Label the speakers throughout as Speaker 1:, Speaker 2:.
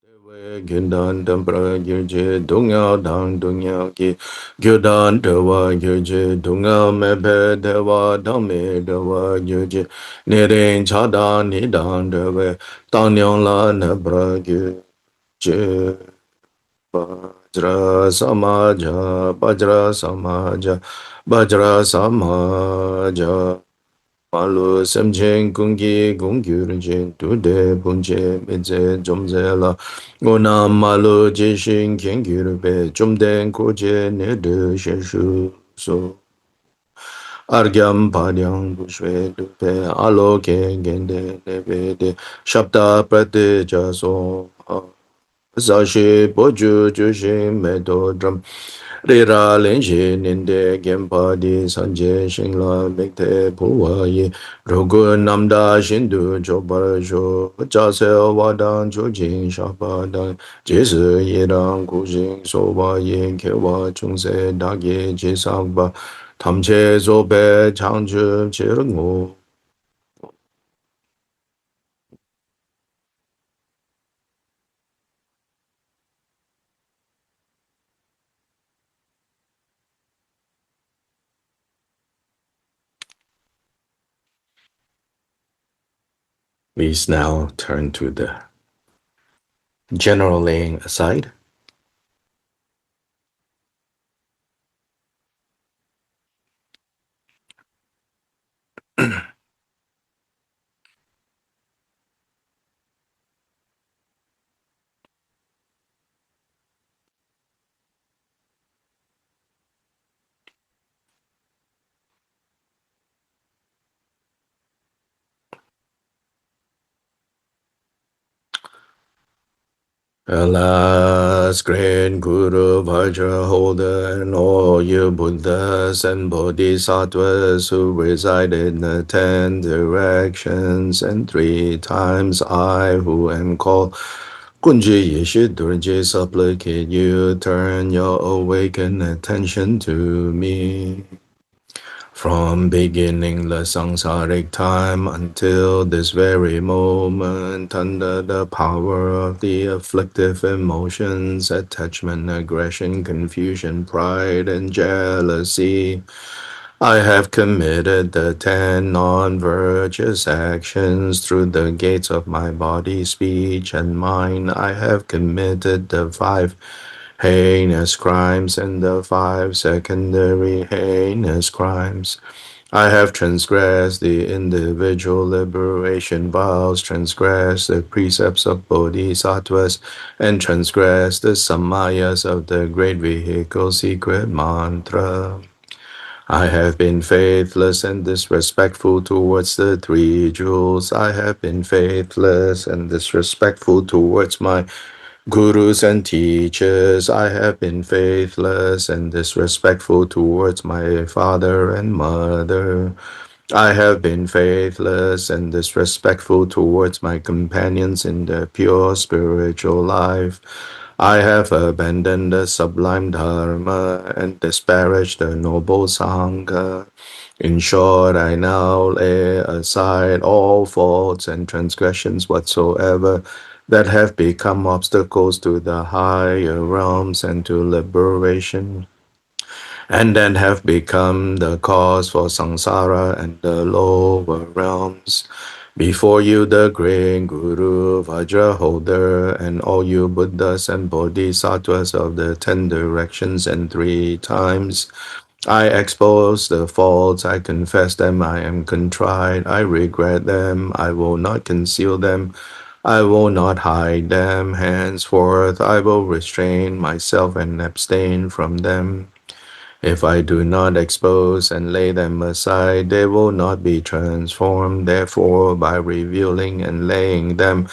Speaker 1: Gindan Dampra Girje Dunga Dang Dunya Ki Gyodan Dewa Girje Dunga Mebe Dewa Dame Dewa Girje Nirin Chada Nidan Dewe Tanyang La Nebra Girje Bajra Samaja Bajra Samaja Bajra Samaja Malu semchen kungi gungyurjen tude bunje meze jomze Gona malu jeshin kengyurbe jomden koje nede sheshu so. Argyam padyam bushwe dupe aloke gende nebede shabda prate jaso. Zashi boju jushin medo dram Rira lenshi ninde genpa di sanje shingla mekte puwa ye Rogu namda shindu chobar sho Jase wadan chojin shapadan Jesu yirang kujing soba ye kewa chungse dagye jesakba Tamche zobe changchub chirango. Please now turn to the general laying aside. Alas, great Guru Vajra holder, and all you Buddhas and Bodhisattvas who reside in the 10 directions, and 3 times I, who am called Kunji Yeshe Durje, supplicate you, turn your awakened attention to me. From beginning the samsaric time until this very moment, under the power of the afflictive emotions, attachment, aggression, confusion, pride, and jealousy, I have committed the 10 non-virtuous actions through the gates of my body, speech, and mind. I have committed the 5 heinous crimes and the 5 secondary heinous crimes. I have transgressed the individual liberation vows, transgressed the precepts of bodhisattvas, and transgressed the samayas of the great vehicle secret mantra. I have been faithless and disrespectful towards the 3 jewels. I have been faithless and disrespectful towards my gurus and teachers. I have been faithless and disrespectful towards my father and mother. I have been faithless and disrespectful towards my companions in the pure spiritual life. I have abandoned the sublime Dharma and disparaged the noble Sangha. In short, I now lay aside all faults and transgressions whatsoever that have become obstacles to the higher realms and to liberation, and then have become the cause for samsara and the lower realms. Before you, the great Guru, Vajra holder, and all you Buddhas and Bodhisattvas of the 10 directions and 3 times, I expose the faults, I confess them, I am contrite, I regret them, I will not conceal them, I will not hide them. Henceforth, I will restrain myself and abstain from them. If I do not expose and lay them aside, they will not be transformed. Therefore, by revealing and laying them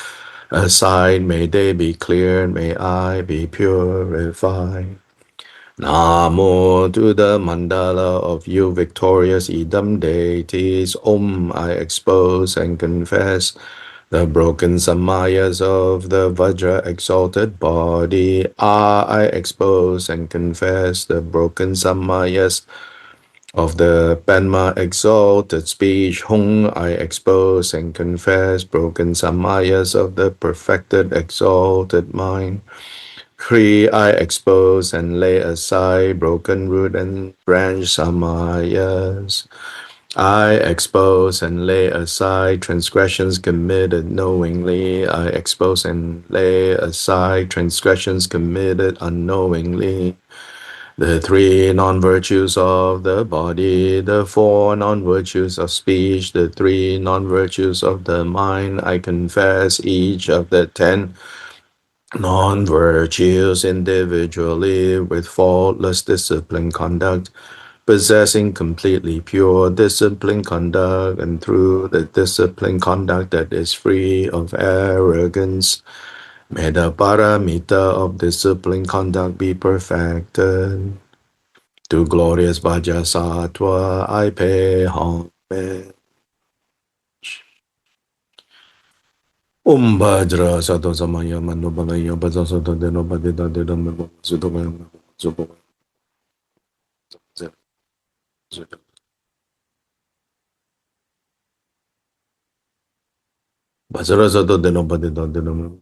Speaker 1: aside, may they be cleared, may I be purified. Namo to the mandala of you victorious Idam deities. Om, I expose and confess the broken samayas of the Vajra exalted body. Ah, I expose and confess the broken samayas Of the Panma exalted speech, Hung I expose and confess broken samayas of the perfected exalted mind. Three I expose and lay aside broken root and branch samayas. I expose and lay aside transgressions committed knowingly. I expose and lay aside transgressions committed unknowingly. The three non-virtues of the body, the four non-virtues of speech, the three non-virtues of the mind, I confess each of the 10 non-virtues individually with faultless disciplined conduct, possessing completely pure disciplined conduct, and through the disciplined conduct that is free of arrogance, may the paramita of disciplined conduct be perfected. To glorious Vajrasattva I pay homage. Vajra Sato Samaya Manobalaya Baza Sato Deno Badida Deno Sudogam Subo Bazara Sato Deno Badida Deno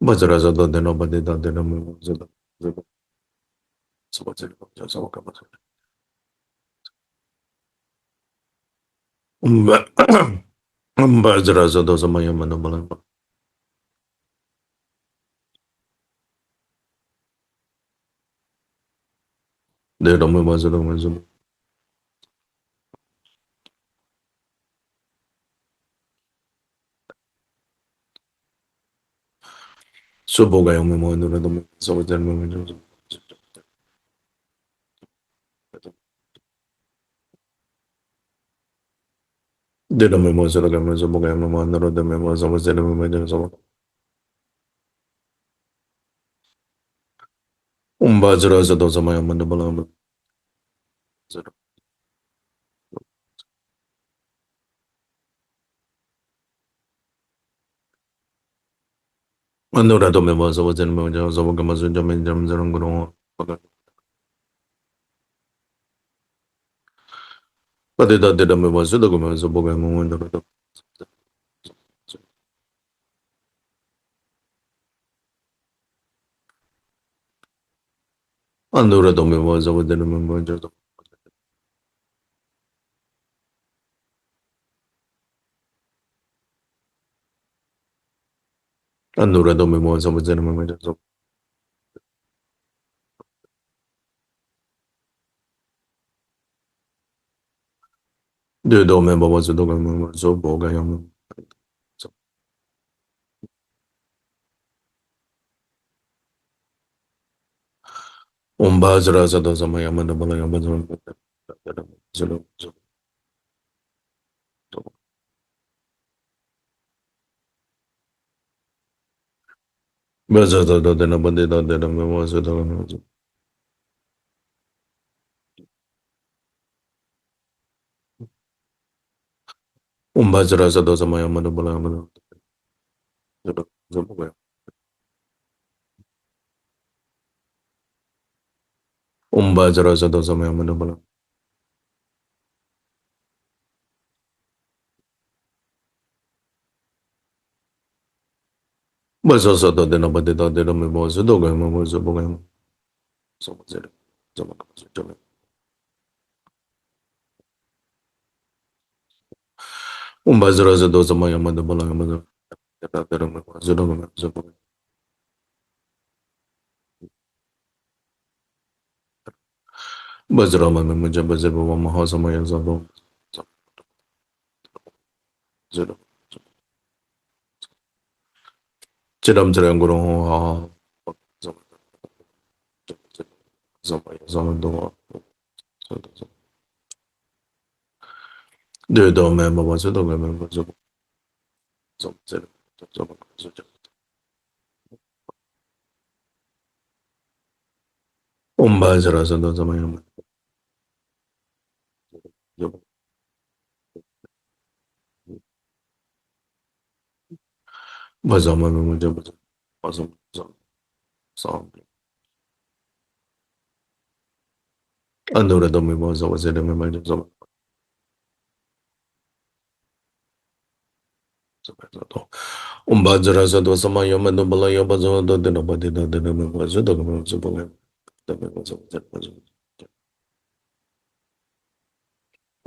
Speaker 1: Bazara Sato Deno Badida Deno Bazara Sato Samaya Manobalaya Deno Bazara Mazu Subogaya Memondra Sabajan Deno Memozara Gamazo Bogaya Memondra the Memoza was the Memoza Bazara Sato Samaya Manobalaya Andora to me was over in Mojas over Gamazunja Minjam Zarangro. But it did a me was the Gomez of Bogamo and the Andora to me was over the Mojas of Andora to me was over the Mojas of the Dome was the Dogam so Bogayam. Umbazra Zadozamaya and the Balayam Bazada than a bandida that was the Umbazra Zadozamaya and the Balayam. Umbazra Zadozamaya and the Balayam. Bazosa than a bandida that was the Dogam was the Bogam. So was it. Umbazra Zadozamaya and the Balayam. Bazrama Maja Bazaba Mahasamaya Zabo Chidam Trianguro Zamando the Dome was a dog members of Umbazra Zadozamaya Bazama Munja Bazam Song. Andora Domi was a Demi. Umbazara Zado Sama Yamano Balaya Bazo, the nobody did the name was a document.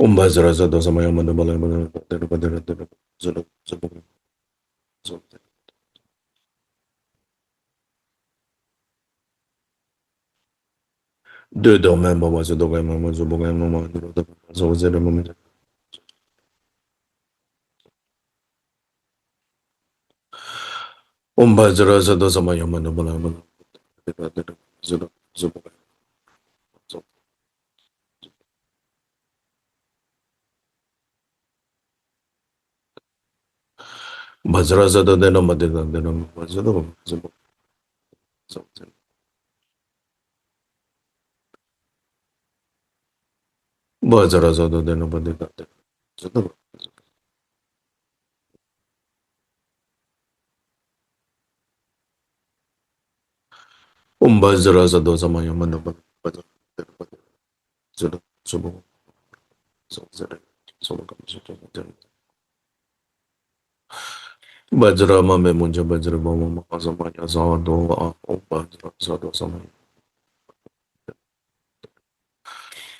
Speaker 1: Umbazara Zado Sama Yamano Balaya, the domain was a domain was a bogan, so was it a moment. Umbazara Zado Sama Yamano Balaya. Bazraza the Denomadina, the name was a domain. Bazraza the Denomadina. Umbazraza dos Amayamano. Bajra Mame Munja Bajra Bama Mazamaya Zado, Bajra Zado Samay.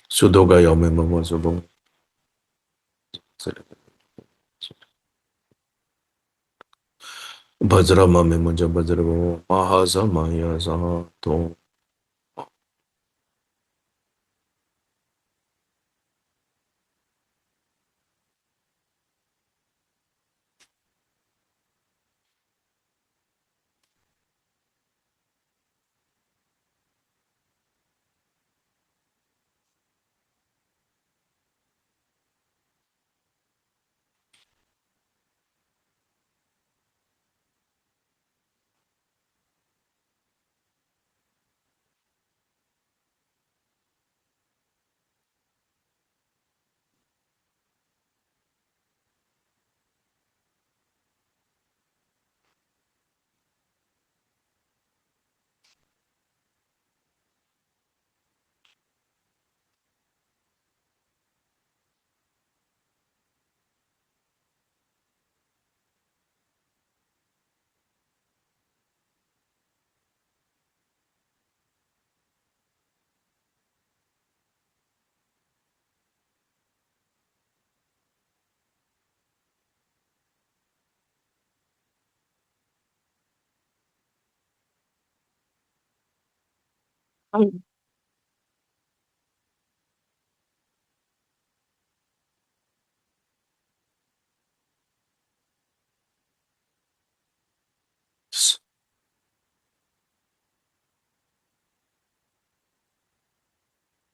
Speaker 1: Sudoga Yame Mamazabo. Bajra Mame Munja Bajra Mahazamaya Zato.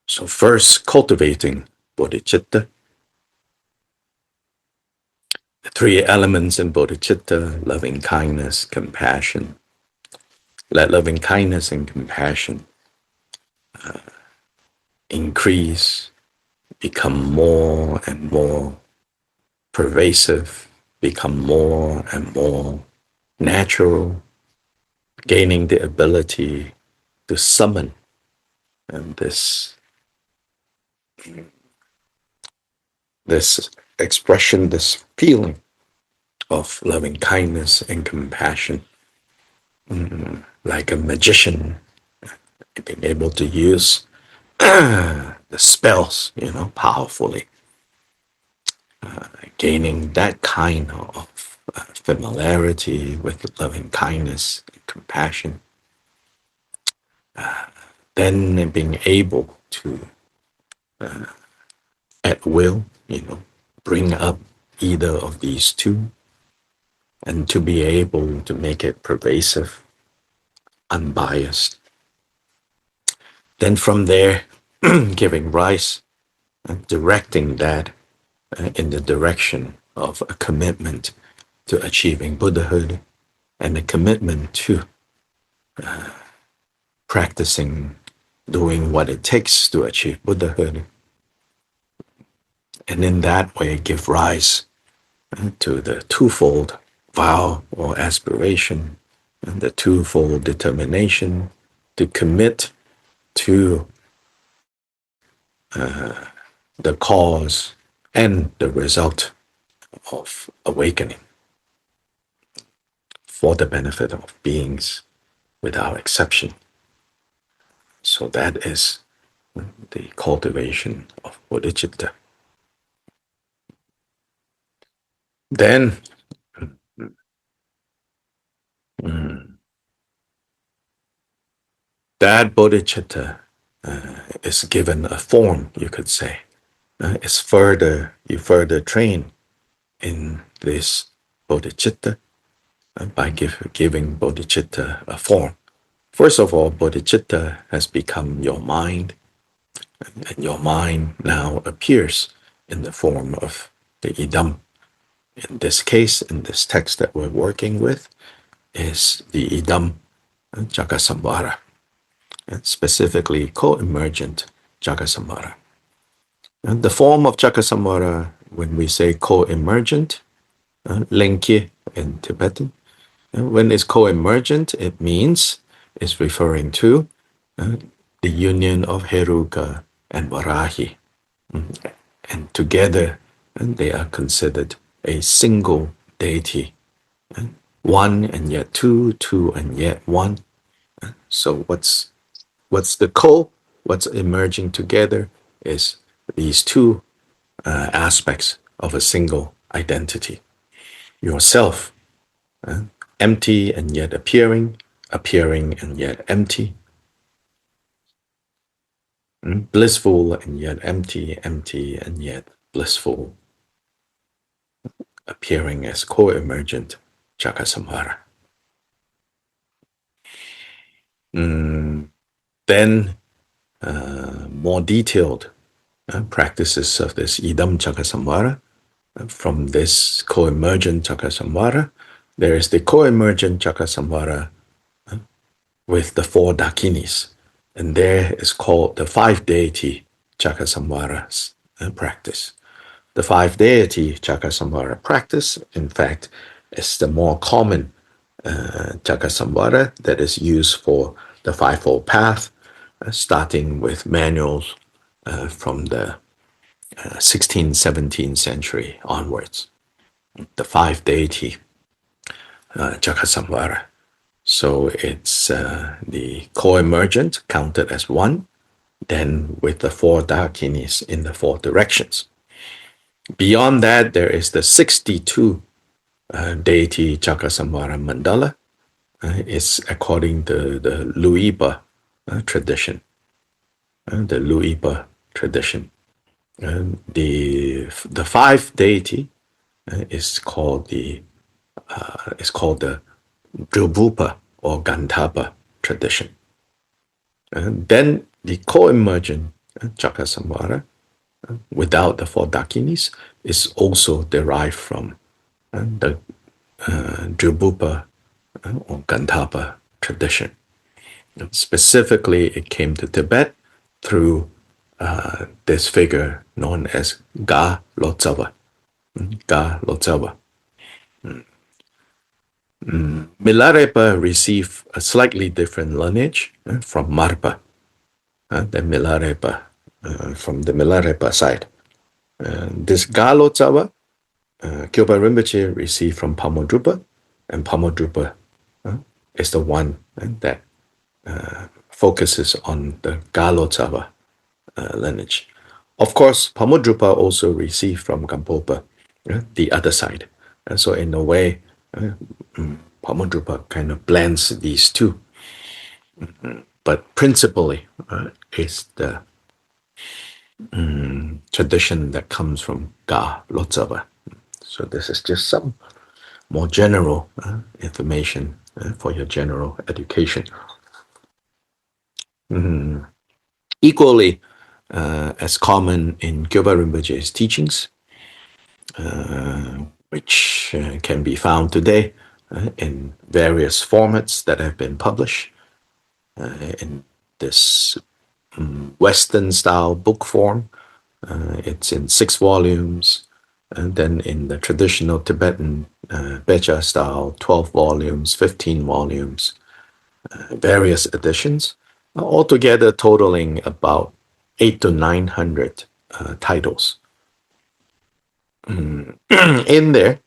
Speaker 1: So first cultivating bodhicitta, the three elements in bodhicitta, loving kindness, compassion. Let loving kindness and compassion increase, become more and more pervasive, become more and more natural, gaining the ability to summon and this expression, this feeling of loving kindness and compassion, like a magician, being able to use the spells, powerfully, gaining that kind of familiarity with loving kindness and compassion, then being able to, at will, bring up either of these two, and to be able to make it pervasive, unbiased. Then from there, giving rise and directing that in the direction of a commitment to achieving Buddhahood and a commitment to practicing, doing what it takes to achieve Buddhahood. And in that way, give rise to the twofold vow or aspiration, and the twofold determination to commit to the cause and the result of awakening for the benefit of beings without exception. So that is the cultivation of bodhicitta. Then that bodhicitta is given a form, you could say. You further train in this bodhicitta by giving bodhicitta a form. First of all, bodhicitta has become your mind, and your mind now appears in the form of the idam. In this case, in this text that we're working with, is the idam Jagasamvara, and specifically co-emergent Jagasamvara. And the form of Jagasamvara, when we say co-emergent, Lenkye in Tibetan, when it's co-emergent, it means it's referring to the union of Heruka and Varahi. And together, they are considered a single deity. One and yet two, two and yet one. So what's the co? What's emerging together is these two aspects of a single identity. Yourself, empty and yet appearing, appearing and yet empty, blissful and yet empty, empty and yet blissful, appearing as co-emergent Jagasamvara. Then more detailed practices of this idam Jagasamvara. From this co-emergent Jagasamvara, there is the co-emergent Jagasamvara with the four dakinis, and there is called the five deity Jagasamvara practice. The five deity Jagasamvara practice, in fact, is the more common Jagasamvara that is used for the Fivefold Path, starting with manuals from the 16th, 17th century onwards. The five deity Jagasamvara. So it's the co-emergent counted as one, then with the four dakinis in the four directions. Beyond that, there is the 62 deity Jagasamvara mandala. It's according to the Luipa tradition. The Luipa tradition. The five deity is called the Druvupa or Gandhapa tradition. Then the co-emergent Jagasamvara, without the four dakinis, is also derived from the Druvupa or Gandhapa tradition. Specifically, it came to Tibet through this figure known as Ga Lotsawa. Ga Lotsawa. Milarepa received a slightly different lineage from Marpa, the Milarepa, from the Milarepa side. This Ga Lotsawa, Kyopa Rinpoche received from Pamodrupa, and Pamodrupa is the one that focuses on the Ga Lotsawa lineage. Of course, Pamodrupa also received from Gampopa, the other side. And so in a way, Pamodrupa kind of blends these two. But principally, it's the tradition that comes from Ga Lotsawa. So this is just some more general information for your general education. Equally as common in Kyopa Rinpoche's teachings, which can be found today in various formats that have been published in this Western-style book form. It's in 6 volumes, and then in the traditional Tibetan Beja style, 12 volumes, 15 volumes, various editions, altogether totaling about 800 to 900 titles. In there,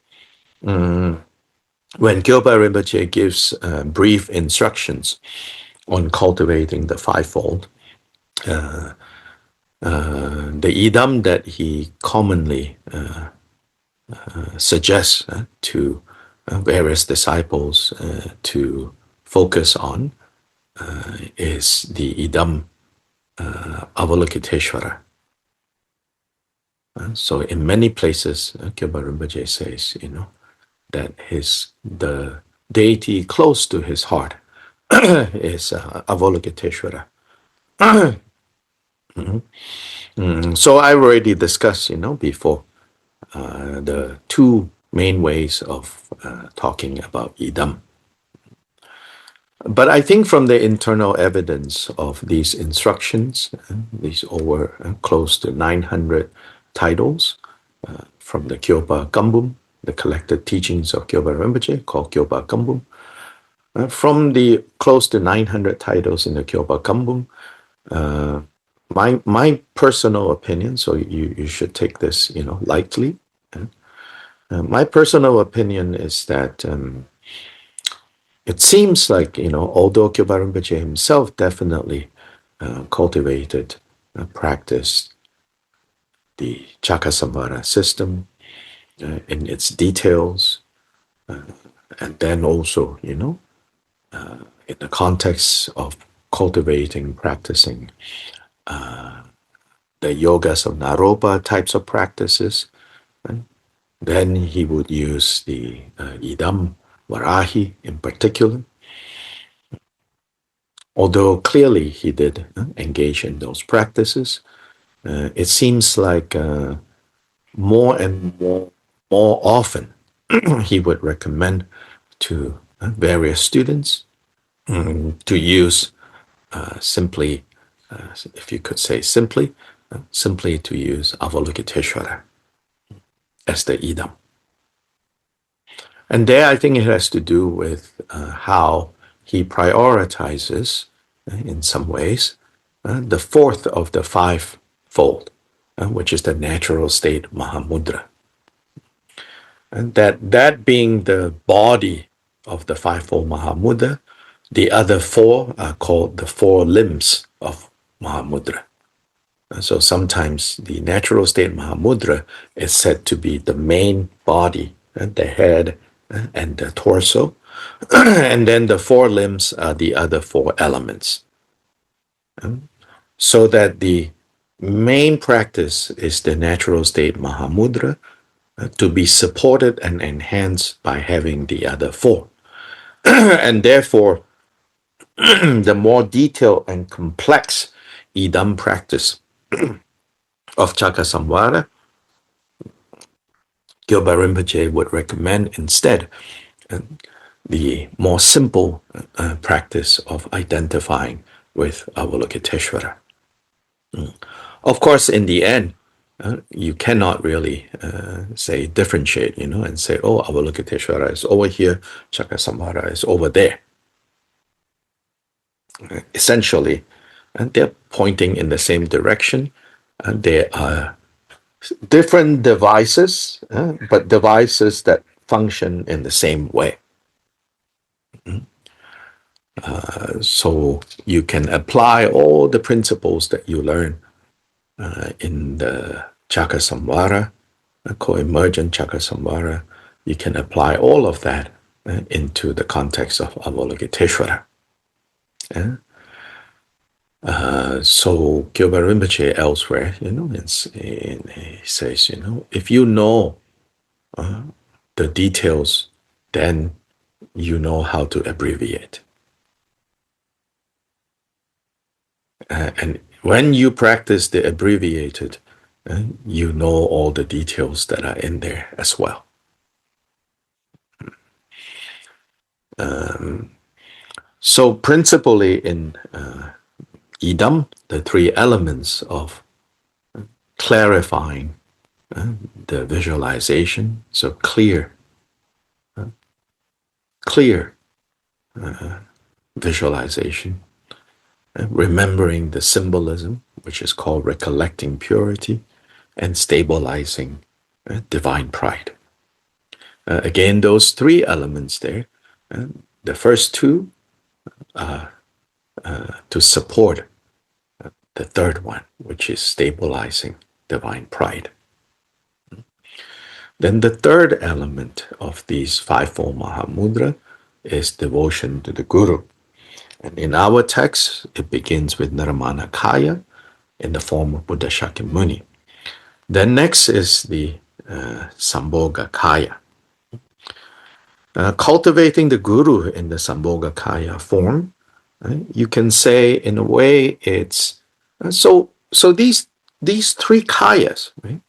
Speaker 1: when Gyoba Rinpoche gives brief instructions on cultivating the fivefold, the idam that he commonly suggests to various disciples to focus on is the idam Avalokiteshvara. So in many places, Gyoba Rinpoche says, that the deity close to his heart is Avalokiteshvara. So I already discussed, before the two main ways of talking about idam. But I think from the internal evidence of these instructions, these over close to 900 titles from the Kyopa Gambum, the collected teachings of Gyoba Rinpoche, called Kyopa Gambum. From the close to 900 titles in the Kyopa Gambum, my personal opinion, so you should take this, lightly. My personal opinion is that it seems like, although Kyoba Rinpoche himself definitely cultivated, practiced the Chakasamvara system in its details, and then also, in the context of cultivating, practicing the yogas of Naropa types of practices, then he would use the idam Varahi in particular. Although clearly he did engage in those practices, it seems like more and more often he would recommend to various students to use simply, if you could say simply to use Avalokiteshvara as the idam. And there I think it has to do with how he prioritizes, in some ways, the fourth of the fivefold, which is the natural state Mahamudra. And that being the body of the fivefold Mahamudra, the other four are called the four limbs of Mahamudra. So sometimes the natural state Mahamudra is said to be the main body, the head and the torso, and then the four limbs are the other four elements. So that the main practice is the natural state Mahamudra, to be supported and enhanced by having the other four. And therefore, the more detailed and complex idam practice of Chakasamvara, Gyoba Rinpoche would recommend instead the more simple practice of identifying with Avalokiteshvara. Of course, in the end, you cannot really say differentiate, and say, oh, Avalokiteshvara is over here, Chakasamvara is over there. Essentially, they're pointing in the same direction. There are different devices, but devices that function in the same way. So you can apply all the principles that you learn in the Chakasamvara, co-emergent Chakasamvara. You can apply all of that into the context of Avalokiteshvara. So Gyoba Rinpoche elsewhere, he says, if you know the details, then you know how to abbreviate. And when you practice the abbreviated, you know all the details that are in there as well. So principally in idam, the three elements of clarifying the visualization, so clear clear visualization, remembering the symbolism, which is called recollecting purity, and stabilizing divine pride. Again, those three elements there. The first two to support the third one, which is stabilizing divine pride. Then the third element of these fivefold Mahamudra is devotion to the Guru. And in our text, it begins with Nirmana Kaya in the form of Buddha Shakyamuni. Then next is the Sambhoga Kaya. Cultivating the Guru in the Sambhoga Kaya form, you can say in a way it's so these three kayas, right?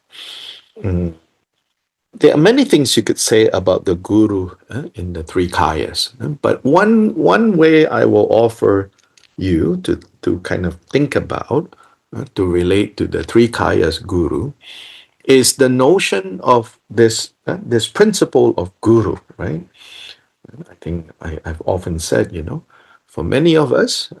Speaker 1: There are many things you could say about the Guru in the three kayas, but one way I will offer you to kind of think about to relate to the three kayas Guru is the notion of this this principle of Guru, right? I think I've often said, for many of us,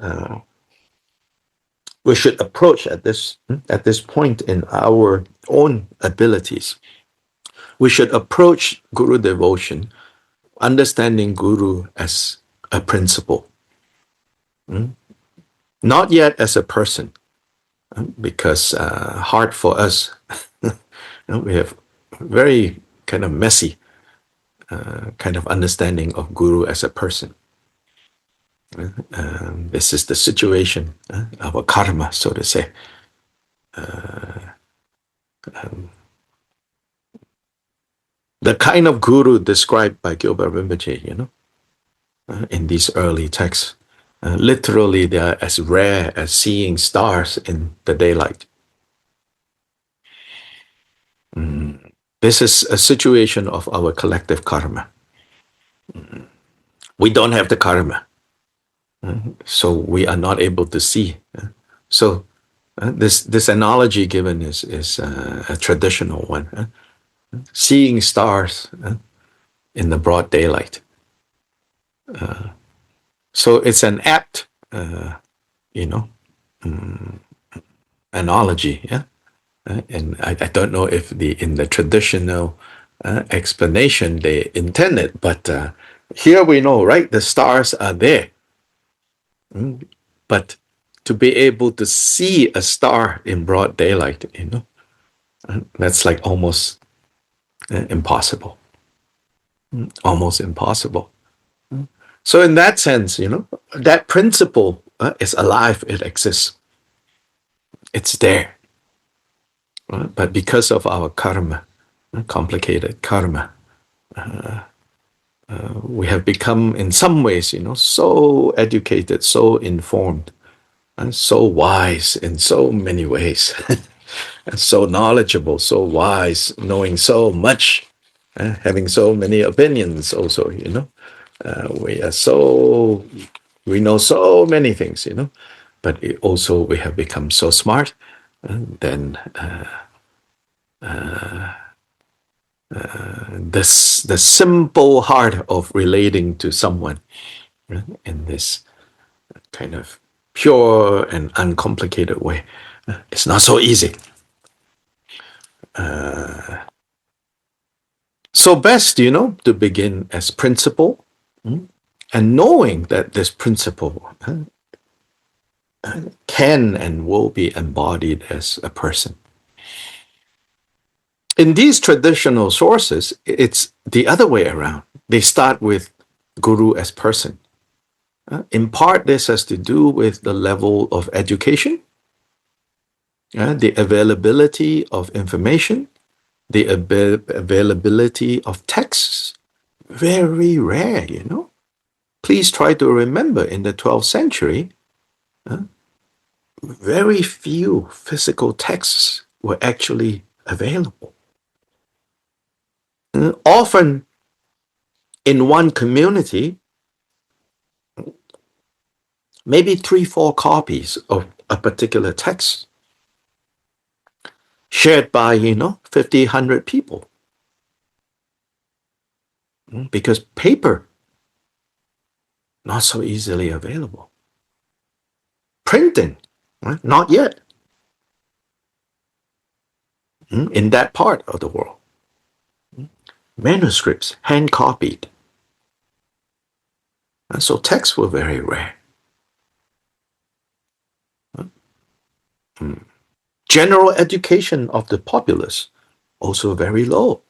Speaker 1: we should approach at this point in our own abilities. We should approach Guru devotion, understanding Guru as a principle, not yet as a person, because hard for us. We have very kind of messy kind of understanding of Guru as a person. This is the situation, our karma, so to say. The kind of Guru described by Gilbert Rinpoche, in these early texts. Literally, they are as rare as seeing stars in the daylight. This is a situation of our collective karma. We don't have the karma, so we are not able to see. So this analogy given is a traditional one. Seeing stars in the broad daylight. So it's an apt, analogy, yeah. And I don't know if in the traditional explanation they intended, but here we know, right? The stars are there, but to be able to see a star in broad daylight, that's like almost impossible. Almost impossible. So in that sense, that principle is alive. It exists. It's there. But because of our karma, complicated karma, we have become, in some ways, so educated, so informed, and so wise in so many ways, and so knowledgeable, so wise, knowing so much, having so many opinions also, we know so many things, but also we have become so smart, then the simple heart of relating to someone in this kind of pure and uncomplicated way, it's not so easy. So best, to begin as principle, and knowing that this principle can and will be embodied as a person. In these traditional sources, it's the other way around. They start with Guru as person. In part, this has to do with the level of education, the availability of information, the availability of texts. Very rare, Please try to remember in the 12th century, very few physical texts were actually available. Often in one community, maybe 3-4 copies of a particular text shared by, 50, 100 people. Because paper not so easily available. Printing, right? Not yet. In that part of the world. Manuscripts, hand copied. And so texts were very rare. General education of the populace, also very low.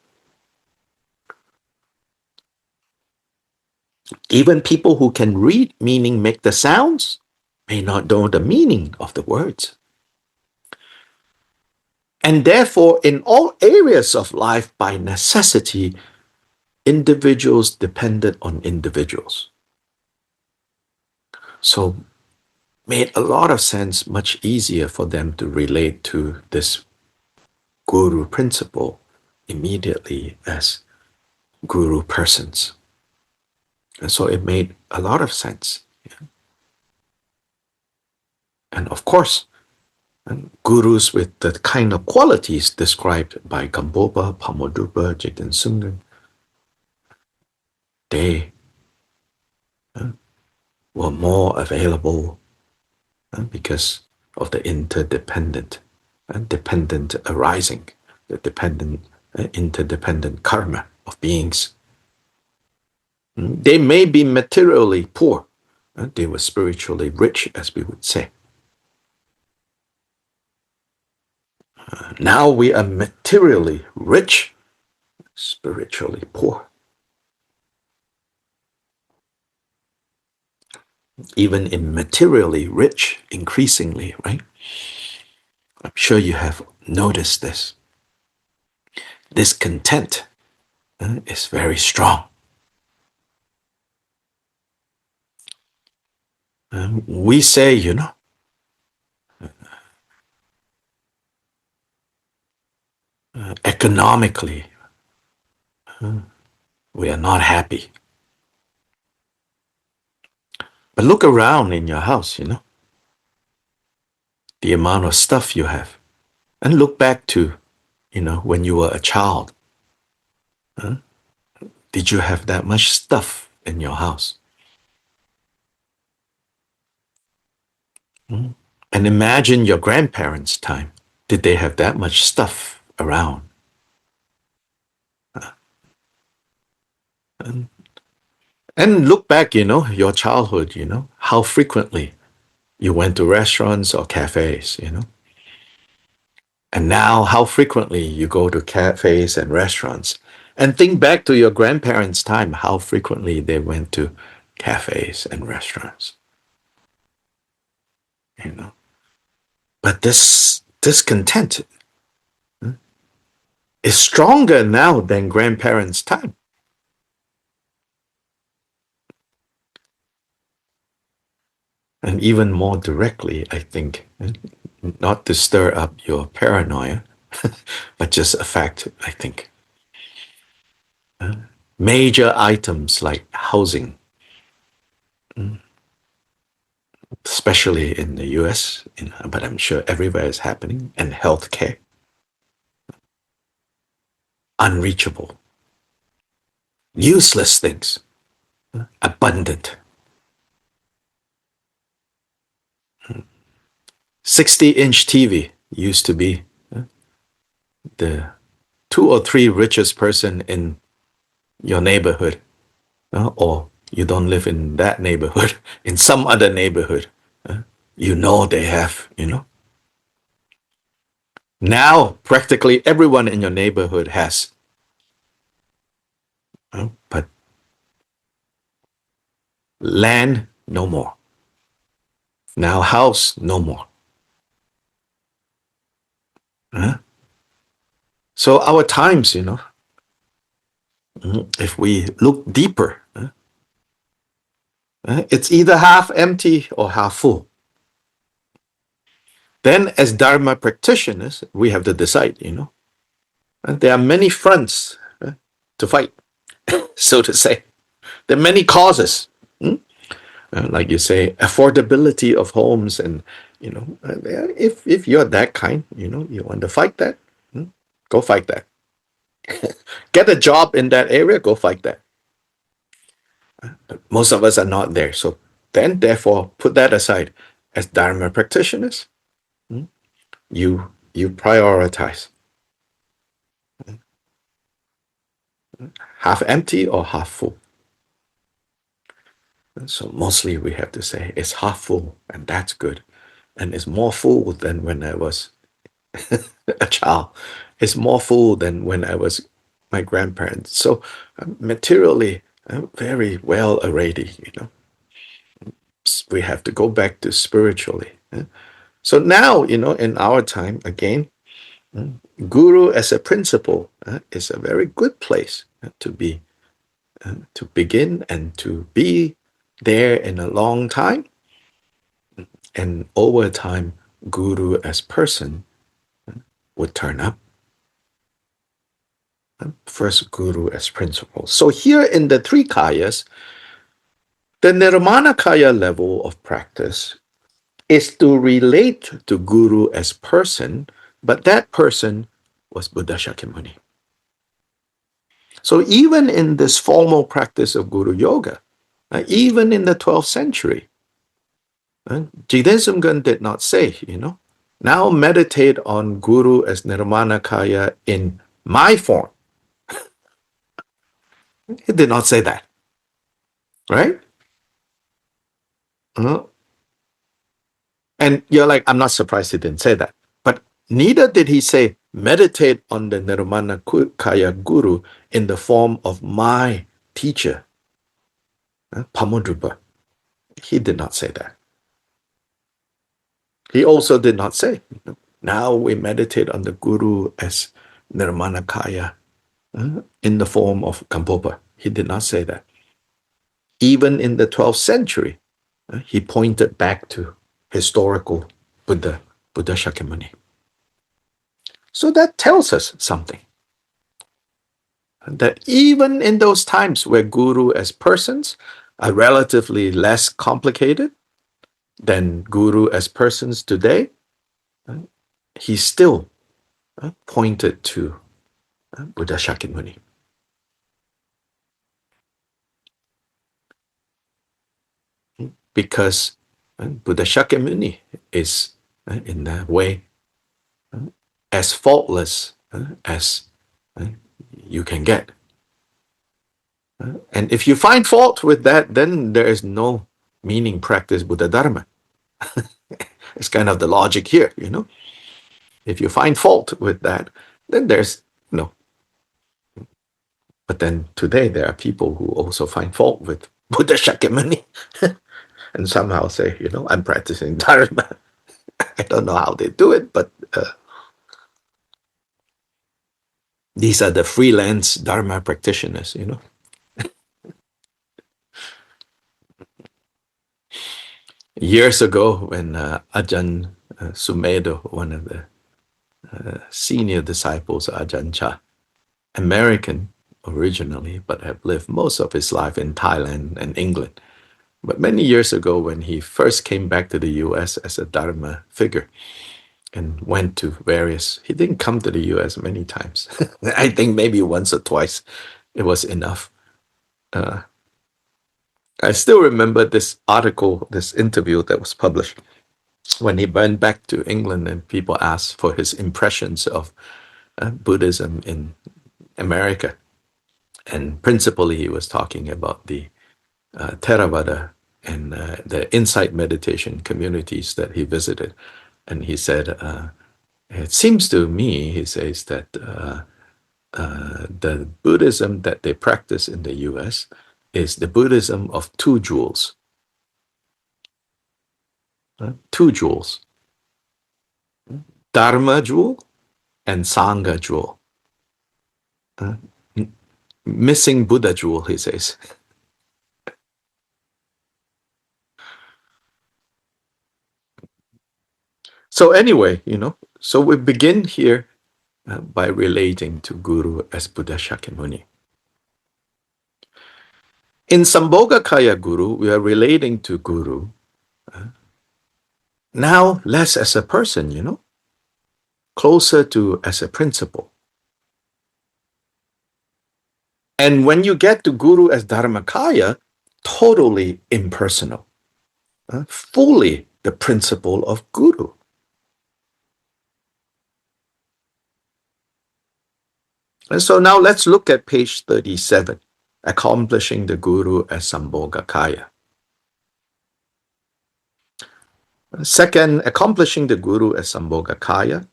Speaker 1: Even people who can read, meaning make the sounds, may not know the meaning of the words. And therefore, in all areas of life, by necessity, individuals depended on individuals. So, made a lot of sense, much easier for them to relate to this guru principle immediately as guru persons. And so it made a lot of sense. And of course, gurus with the kind of qualities described by Gampopa, Pamodupa, Jigten Sungden, they were more available because of the interdependent and dependent arising, the dependent, interdependent karma of beings. They may be materially poor, they were spiritually rich, as we would say. Now we are materially rich, spiritually poor. Even in materially rich, increasingly, right? I'm sure you have noticed this. Discontent is very strong. We say, economically, we are not happy. But look around in your house, the amount of stuff you have. And look back to, when you were a child. Did you have that much stuff in your house? And imagine your grandparents' time. Did they have that much stuff around? And look back, your childhood, how frequently you went to restaurants or cafes, And now, how frequently you go to cafes and restaurants. And think back to your grandparents' time, how frequently they went to cafes and restaurants. But this discontent is stronger now than grandparents' time. And even more directly, I think, not to stir up your paranoia, but just a fact, I think. Major items like housing, especially in the US, but I'm sure everywhere is happening, and healthcare, unreachable. Useless things, abundant. 60-inch TV used to be the 2 or 3 richest person in your neighborhood, or you don't live in that neighborhood, in some other neighborhood, they have, Now, practically everyone in your neighborhood has. But land, no more. Now, house, no more. So our times, if we look deeper, it's either half empty or half full. Then, as Dharma practitioners, we have to decide, There are many fronts to fight, so to say. There are many causes. Like you say, affordability of homes, and if you're that kind, you want to fight that, go fight that. Get a job in that area, go fight that. But most of us are not there. So then, therefore, put that aside. As Dharma practitioners, you prioritize half empty or half full. So mostly we have to say it's half full, and that's good. And it's more full than when I was a child. It's more full than when I was my grandparents. So materially, I'm very well already. We have to go back to spiritually. So now, in our time again, guru as a principle is a very good place to be, to begin and to be there in a long time. And over time, guru as person would turn up. First, guru as principle. So here in the three kayas, the nirmana kaya level of practice is to relate to guru as person, but that person was Buddha Shakyamuni. So even in this formal practice of guru yoga, even in the 12th century, Jigden Sumgön did not say, now meditate on guru as nirmana kaya in my form. He did not say that, right? And you're like, I'm not surprised he didn't say that. But neither did he say, meditate on the Nirmana Kaya Guru in the form of my teacher, Pamudrupa. He did not say that. He also did not say, now we meditate on the Guru as Nirmana Kaya in the form of Kampopa. He did not say that. Even in the 12th century, he pointed back to historical Buddha Shakyamuni. So that tells us something. That even in those times where guru as persons are relatively less complicated than guru as persons today, he still pointed to Buddha Shakyamuni. Because Buddha Shakyamuni is, in a way, as faultless as you can get. And if you find fault with that, then there is no meaning practice Buddha Dharma. It's kind of the logic here, If you find fault with that, then there's no. But then today there are people who also find fault with Buddha Shakyamuni and somehow say, I'm practicing Dharma. I don't know how they do it, but these are the freelance Dharma practitioners, Years ago, when Ajahn Sumedho, one of the senior disciples of Ajahn Chah, American originally, but have lived most of his life in Thailand and England. But many years ago, when he first came back to the US as a Dharma figure and went to he didn't come to the US many times. I think maybe once or twice it was enough. I still remember this article, this interview that was published when he went back to England and people asked for his impressions of Buddhism in America. And principally, he was talking about the Theravada and the insight meditation communities that he visited. And he said, it seems to me, he says, that the Buddhism that they practice in the US is the Buddhism of two jewels. Two jewels. Dharma jewel and Sangha jewel. Missing Buddha jewel, he says. So anyway, so we begin here by relating to Guru as Buddha Shakyamuni. In Sambhoga Kaya Guru, we are relating to Guru now less as a person, closer to as a principle. And when you get to Guru as Dharmakaya, totally impersonal, fully the principle of Guru. And so now let's look at page 37, accomplishing the Guru as Sambhogakaya. Second, accomplishing the Guru as Sambhogakaya.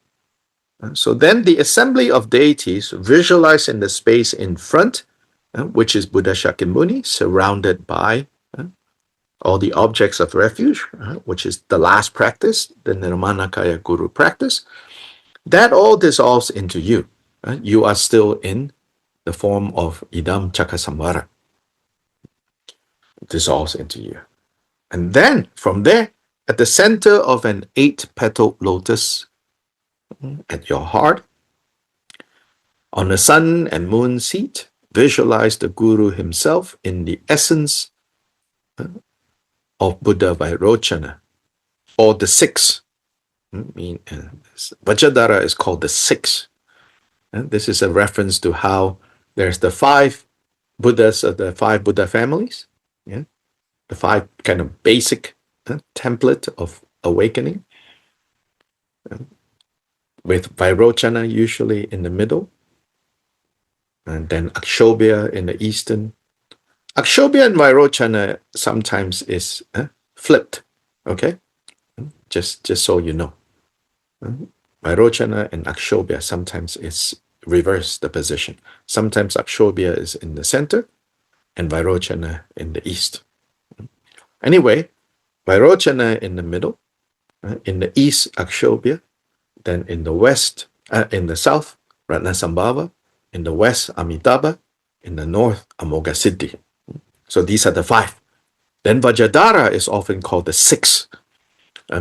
Speaker 1: So then the assembly of deities visualized in the space in front, which is Buddha Shakyamuni, surrounded by all the objects of refuge, which is the last practice, the Nirmanakaya Guru practice, that all dissolves into you. You are still in the form of Idam Chakasamvara. It dissolves into you. And then from there, at the center of an 8-petaled lotus at your heart, on the sun and moon seat, visualize the Guru himself in the essence of Buddha Vairochana, or the six. Vajradhara is called the six. This is a reference to how there's the 5 Buddhas of the 5 Buddha families, the 5 kind of basic template of awakening, with Vairochana usually in the middle, and then Akshobhya in the eastern. Akshobhya and Vairochana sometimes is flipped, okay? Just so you know. Vairochana and Akshobhya sometimes is reverse the position. Sometimes Akshobhya is in the center and Vairochana in the east. Anyway, Vairochana in the middle, in the east Akshobhya, then in the west, in the south, Ratnasambhava, in the west Amitabha, in the north Amoghasiddhi. So these are the 5. Then Vajradhara is often called the 6,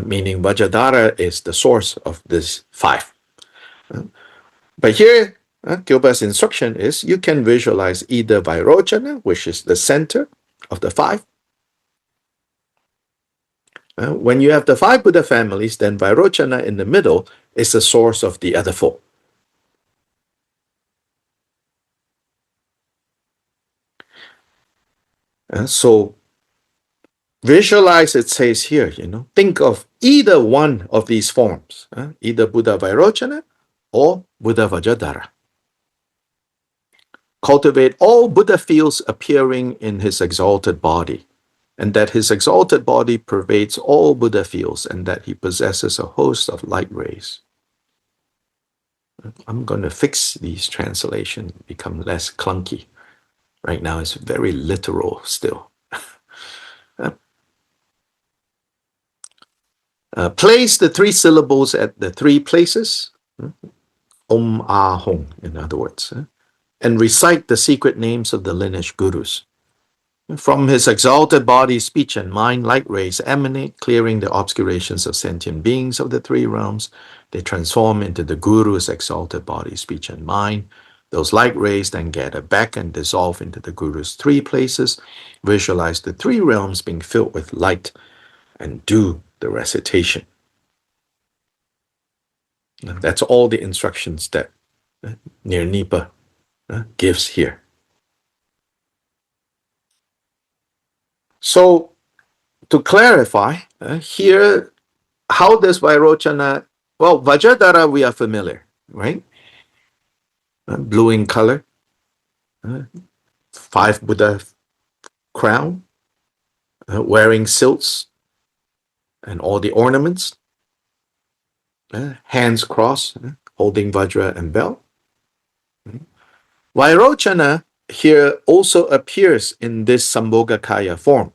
Speaker 1: meaning Vajradhara is the source of this 5. But here, Gilbert's instruction is you can visualize either Vairochana, which is the center of the 5. When you have the 5 Buddha families, then Vairochana in the middle is the source of the other 4. So visualize, it says here, think of either one of these forms, either Buddha Vairochana or Buddha Vajradhara. Cultivate all Buddha fields appearing in his exalted body, and that his exalted body pervades all Buddha fields, and that he possesses a host of light rays. I'm going to fix these translations, become less clunky. Right now it's very literal still. Place the 3 syllables at the 3 places, Om Ah Hong, in other words, and recite the secret names of the lineage gurus. From his exalted body, speech and mind, light rays emanate, clearing the obscurations of sentient beings of the 3 realms. They transform into the Guru's exalted body, speech and mind. Those light rays then gather back and dissolve into the Guru's 3 places. Visualize the 3 realms being filled with light and do the recitation. And that's all the instructions that Nirnipa gives here. So, to clarify, here, how does Vairochana, well, Vajradhara we are familiar, right? Blue in color, 5 Buddha crown, wearing silks and all the ornaments, hands crossed, holding Vajra and bell. Vairochana here also appears in this Sambhogakaya form.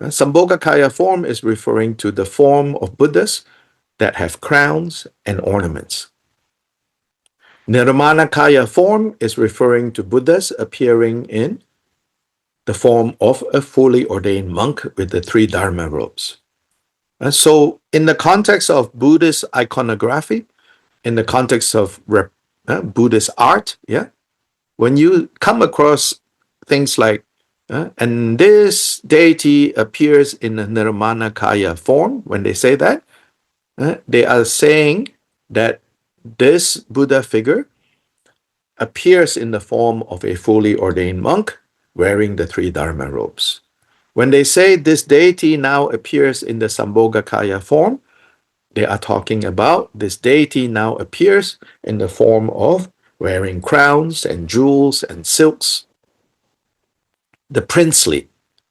Speaker 1: Sambhogakaya form is referring to the form of Buddhas that have crowns and ornaments. Nirmanakaya form is referring to Buddhas appearing in the form of a fully ordained monk with the 3 Dharma robes. So in the context of Buddhist iconography, in the context of Buddhist art, when you come across things like, and this deity appears in a Nirmanakaya form, when they say that, they are saying that this Buddha figure appears in the form of a fully ordained monk wearing the 3 Dharma robes. When they say this deity now appears in the Sambhogakaya form, they are talking about this deity now appears in the form of wearing crowns and jewels and silks, the princely,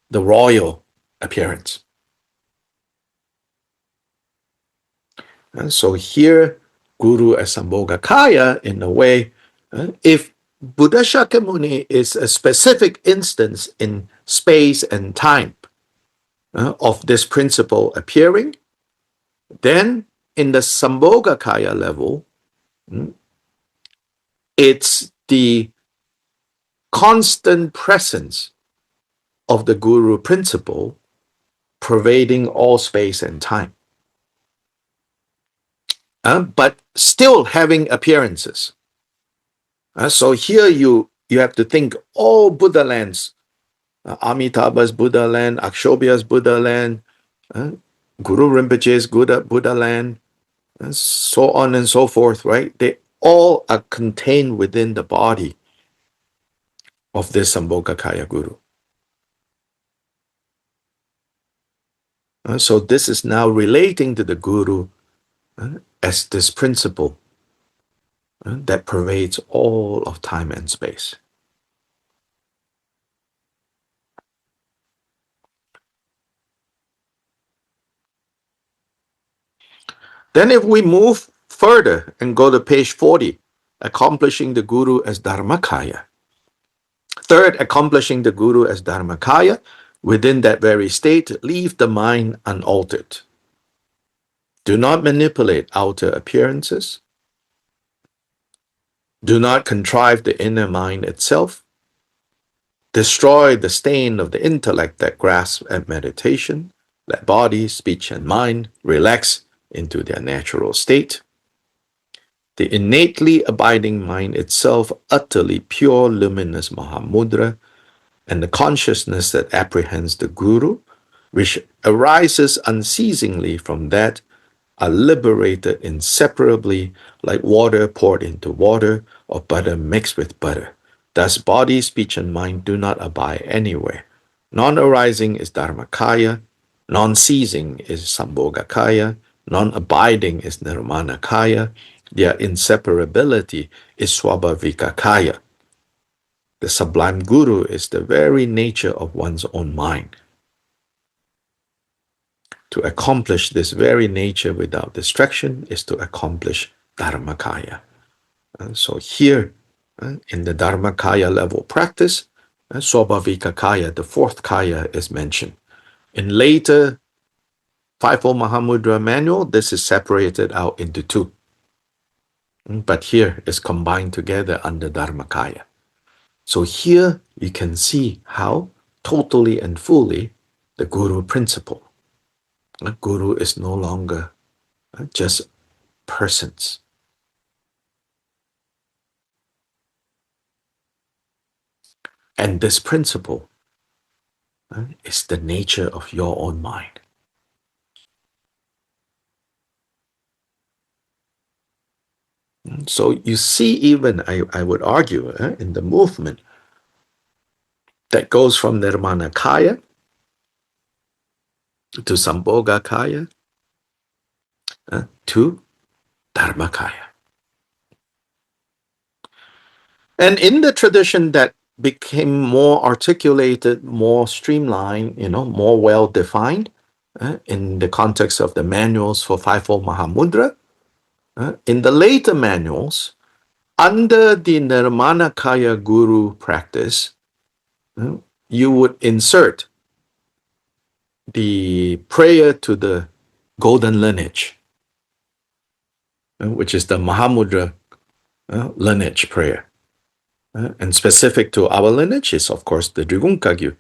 Speaker 1: the royal appearance. And so here, Guru as Sambhogakaya, in a way, if Buddha Shakyamuni is a specific instance in space and time of this principle appearing, then in the Sambhogakaya level, it's the constant presence of the Guru principle pervading all space and time, but still having appearances. So here you have to think all Buddha lands, Amitabha's Buddha land, Akshobhya's Buddha land, Guru Rinpoche's Buddha land, so on and so forth, right? They all are contained within the body of this Sambhogakaya Guru. So this is now relating to the Guru as this principle that pervades all of time and space. Then if we move further and go to page 40, accomplishing the Guru as Dharmakaya. Third, accomplishing the Guru as Dharmakaya, within that very state, leave the mind unaltered. Do not manipulate outer appearances. Do not contrive the inner mind itself. Destroy the stain of the intellect that grasps at meditation. Let body, speech, and mind relax into their natural state. The innately abiding mind itself, utterly pure, luminous Mahamudra, and the consciousness that apprehends the Guru, which arises unceasingly from that, are liberated inseparably like water poured into water or butter mixed with butter. Thus, body, speech, and mind do not abide anywhere. Non-arising is Dharmakaya, non-ceasing is Sambhogakaya, non-abiding is Nirmanakaya, their inseparability is Swabhavikakaya. The sublime Guru is the very nature of one's own mind. To accomplish this very nature without distraction is to accomplish Dharmakaya. So here, in the Dharmakaya level practice, Swabhavikakaya, the fourth kaya, is mentioned. In later Fivefold Mahamudra manual, this is separated out into 2. But here is combined together under Dharmakaya. So here you can see how totally and fully the Guru principle. Guru is no longer just persons. And this principle is the nature of your own mind. So you see, even I would argue in the movement that goes from Nirmanakaya to Sambhogakaya to Dharmakaya. And in the tradition that became more articulated, more streamlined, more well-defined, in the context of the manuals for Fivefold Mahamudra, in the later manuals, under the Nirmanakaya Guru practice, you would insert the prayer to the golden lineage, which is the Mahamudra lineage prayer. And specific to our lineage is, of course, the Drigunkagyu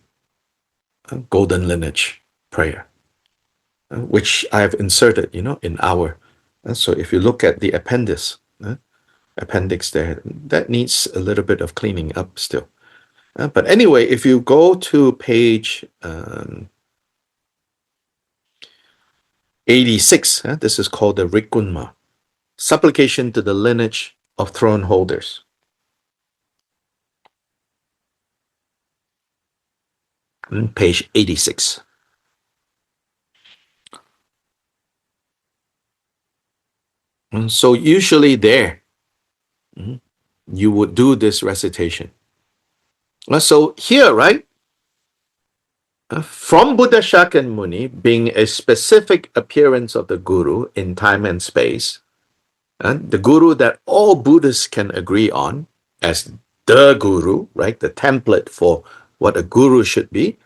Speaker 1: golden lineage prayer, which I have inserted, in our. So if you look at the appendix there, that needs a little bit of cleaning up still. But anyway, if you go to page 86, this is called the Rikunma, supplication to the lineage of throne holders. page 86. So usually there, you would do this recitation. So here, right, from Buddha Shakyamuni being a specific appearance of the Guru in time and space, the Guru that all Buddhists can agree on as the Guru, right, the template for what a Guru should be,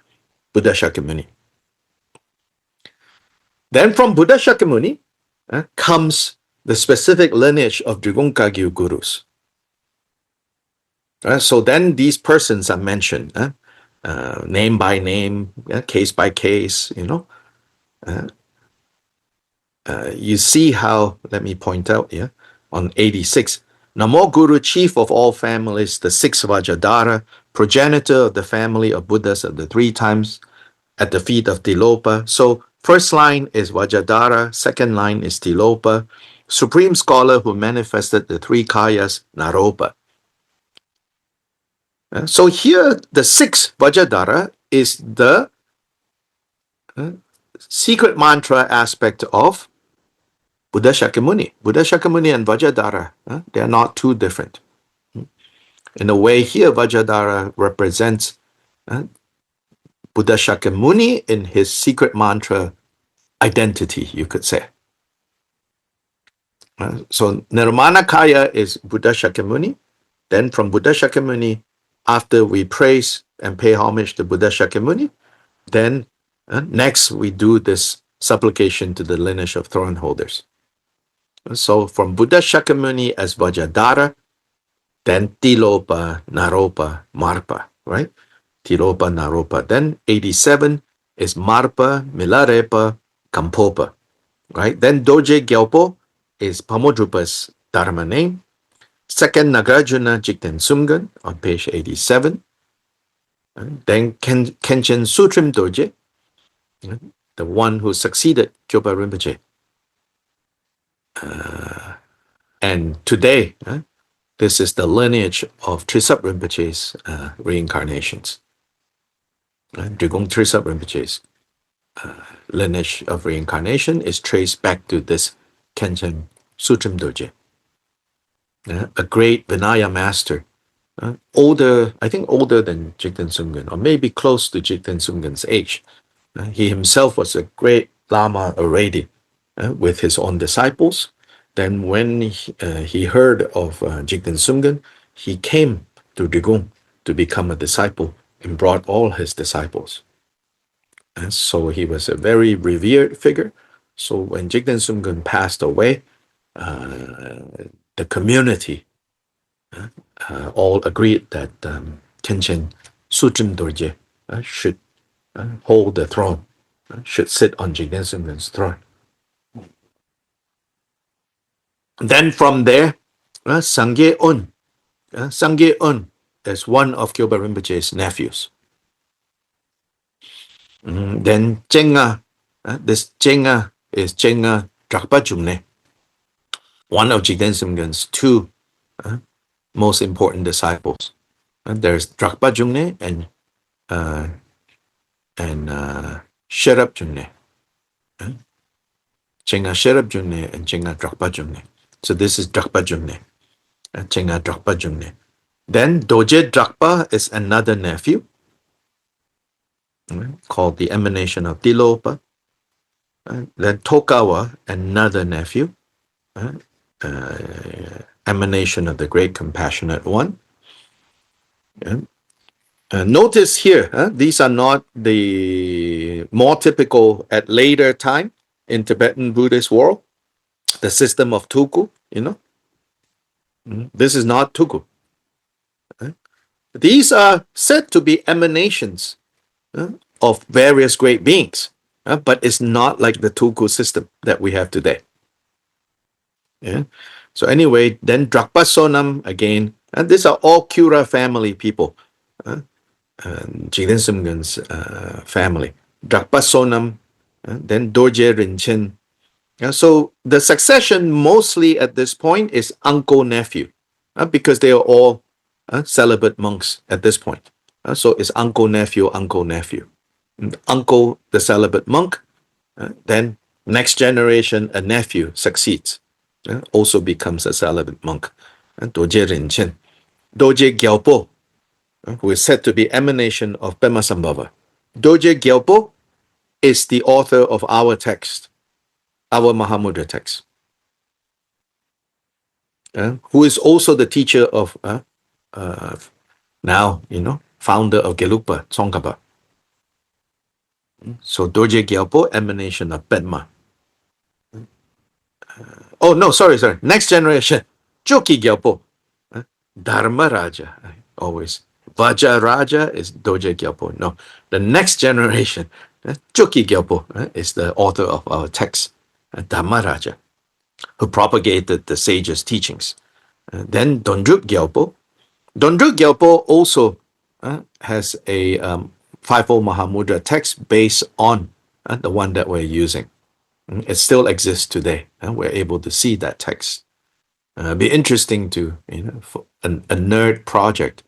Speaker 1: Buddha Shakyamuni. Then from Buddha Shakyamuni comes the specific lineage of Drigungkagyu Gurus. So then these persons are mentioned, name by name, case by case, you see how, let me point out here, on 86, Namo Guru, chief of all families, the sixth Vajradhara, progenitor of the family of Buddhas of the 3 times, at the feet of Tilopa. So first line is Vajradhara, second line is Tilopa, supreme scholar who manifested the 3 kayas, Naropa. So here, the 6th Vajradhara is the secret mantra aspect of Buddha Shakyamuni. Buddha Shakyamuni and Vajradhara, they are not too different. In a way, here Vajradhara represents Buddha Shakyamuni in his secret mantra identity, you could say. So Nirmanakaya is Buddha Shakyamuni. Then from Buddha Shakyamuni, after we praise and pay homage to Buddha Shakyamuni, then next we do this supplication to the lineage of throne holders. So from Buddha Shakyamuni as Vajradhara, then Tilopa, Naropa, Marpa, right? Tilopa, Naropa. Then 87 is Marpa, Milarepa, Kampopa, right? Then Doje Gyalpo is Pamodrupa's Dharma name. Second, Nagarjuna Jigten Sumgan on page 87. Then Khenchen Sutrim Doje, the one who succeeded Kyopa Rinpoche. And today, this is the lineage of Trisap Rinpoche's reincarnations. Drigong Trisap Rinpoche's lineage of reincarnation is traced back to this Khenchen Sutrim Doje, a great Vinaya master, older than Jigten Sumgan, or maybe close to Jigten Sumgan's age. He himself was a great Lama already with his own disciples. Then when he heard of Jigten Sumgan, he came to Drigong to become a disciple and brought all his disciples. And so he was a very revered figure. So when Jigten Sumgan passed away, the community all agreed that Khenchen Sutrim Dorje should hold the throne, should sit on Jigten Sumgan's throne. Then from there, Sangye Un. Sangye Un is one of Kyoba Rinpoche's nephews. Then Chenga, this Chenga is Chenga Drakpa Jumne, one of Jigten Sumgan's 2 most important disciples. There's Drakpa Jumne and Sherab Jumne. Chenga Sherab Jumne and Chenga Drakpa Jumne. So this is Drakpa Jumne, Chenga Drakpa Jumne. Then Doje Drakpa is another nephew, called the emanation of Tilopa. Then Tokawa, another nephew, emanation of the great compassionate one. Notice here, these are not the more typical at later time in Tibetan Buddhist world, the system of Tuku, This is not Tuku. These are said to be emanations of various great beings, but it's not like the Tuku system that we have today. So anyway, then Drakpa Sonam again, and these are all Kura family people, Jigten Sumgan's family. Drakpa Sonam, then Dorje Rinchen. So the succession mostly at this point is uncle-nephew, because they are all celibate monks at this point. So it's uncle-nephew, uncle-nephew. uncle, the celibate monk. Then next generation, a nephew succeeds, also becomes a celibate monk. Doje Rinchen. Doje Gyalpo, who is said to be emanation of Pema Sambhava. Doje Gyalpo is the author of our text, our Mahamudra text, who is also the teacher of now, founder of Gelugpa, Tsongkhapa. So Doje Gyalpo, emanation of Penma. Oh, no, sorry. Next generation, Choki Gyalpo, Dharma Raja, always. Vaja Raja is Doje Gyalpo. No, the next generation, Choki Gyalpo, is the author of our text, Dharma Raja, who propagated the sages' teachings. Then Dondruk Gyalpo. Dondruk Gyalpo also has a Fivefold Mahamudra text based on the one that we're using. It still exists today, and we're able to see that text. Be interesting to, for a nerd project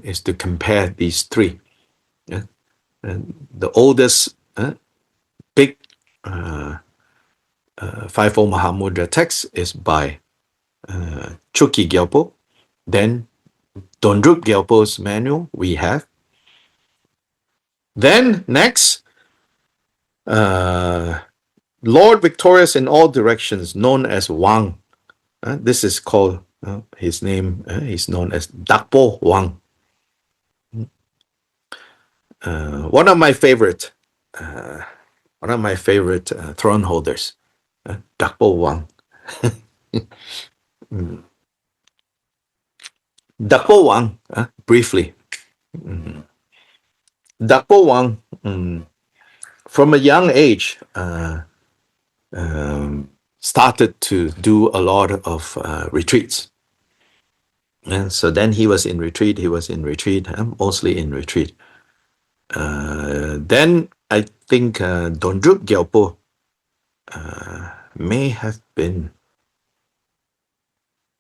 Speaker 1: is to compare these three. And the oldest big Fivefold Mahamudra text is by Choki Gyalpo. Then Dondruk Gyalpo's manual we have. Then next, Lord victorious in all directions, known as Wang. This is called his name. He's known as Dakpo Wang. One of my favorite throne holders, Dakpo Wang. Dakpo Wang, briefly. Dakpo Wang, from a young age, started to do a lot of retreats. And so then he was in retreat, mostly in retreat. Then I think Dondruk Gyalpo may have been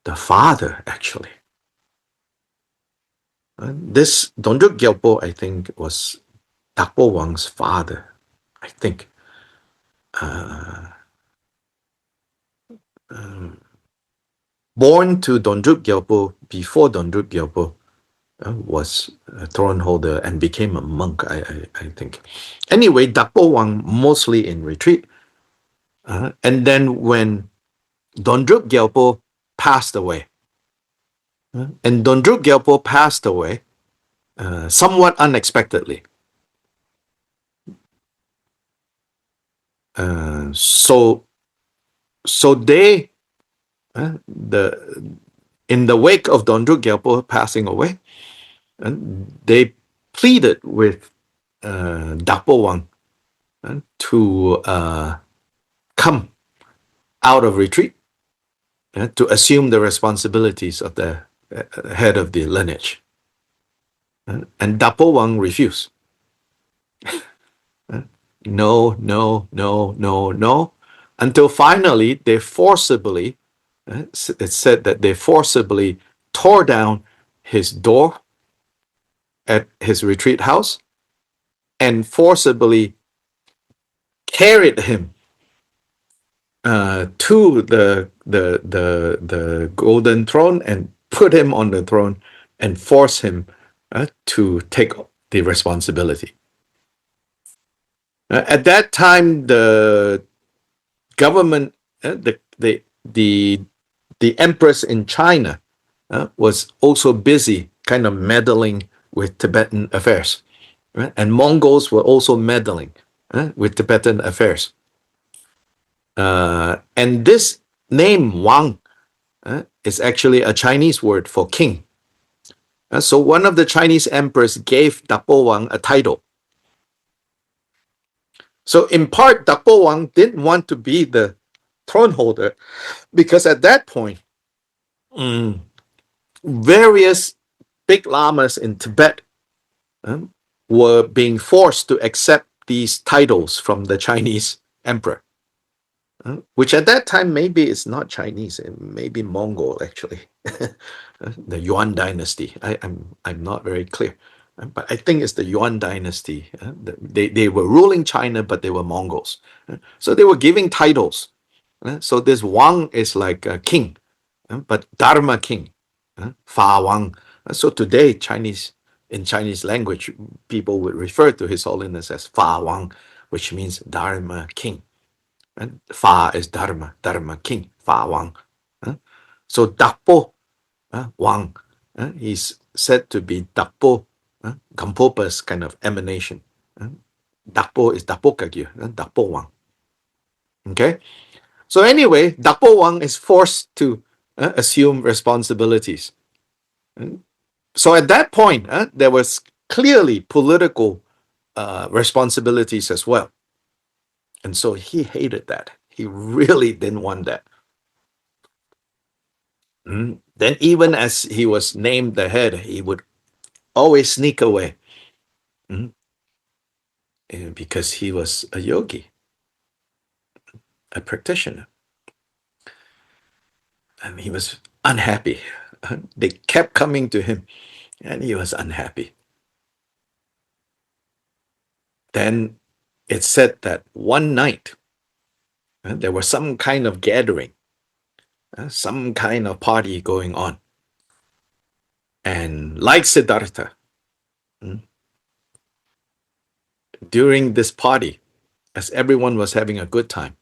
Speaker 1: the father, actually. This Dondruk Gyalpo, I think, was Dakpo Wang's father, I think. Born to Dondruk Gyalpo before Dondruk Gyalpo was a throne holder and became a monk, I think. Anyway, Dakpo Wang mostly in retreat. And then when Dondruk Gyalpo passed away, somewhat unexpectedly. So they, in the wake of Dondruk Gyalpo passing away, they pleaded with Dakpo Wang to come out of retreat to assume the responsibilities of the head of the lineage. And Dakpo Wang refused. No, until finally they forcibly, it's said that they forcibly tore down his door at his retreat house and forcibly carried him to the golden throne and put him on the throne and force him to take the responsibility. At that time, the government, the empress in China was also busy kind of meddling with Tibetan affairs. And Mongols were also meddling with Tibetan affairs. And this name, Wang, is actually a Chinese word for king. So one of the Chinese emperors gave Dakpo Wang a title. So in part, Dakpo Wang didn't want to be the throne holder because at that point, various big lamas in Tibet were being forced to accept these titles from the Chinese emperor, which at that time maybe is not Chinese, it may be Mongol actually, the Yuan dynasty. I'm not very clear. But I think it's the Yuan dynasty. They were ruling China, but they were Mongols. So they were giving titles. So this Wang is like a king, but Dharma king, Fa Wang. So today, in Chinese language, people would refer to His Holiness as Fa Wang, which means Dharma king. And Fa is Dharma, Dharma king, Fa Wang. So Dapo Wang, he's said to be Dapo, Gampopa's kind of emanation. Dapo is Dapo Kagyu, Dapo Wang. Okay? So anyway, Dapo Wang is forced to assume responsibilities. So at that point, there was clearly political responsibilities as well. And so he hated that. He really didn't want that. Then even as he was named the head, he would always sneak away because he was a yogi, a practitioner. And he was unhappy. They kept coming to him, and he was unhappy. Then it's said that one night there was some kind of gathering, some kind of party going on. And like Siddhartha, during this party, as everyone was having a good time,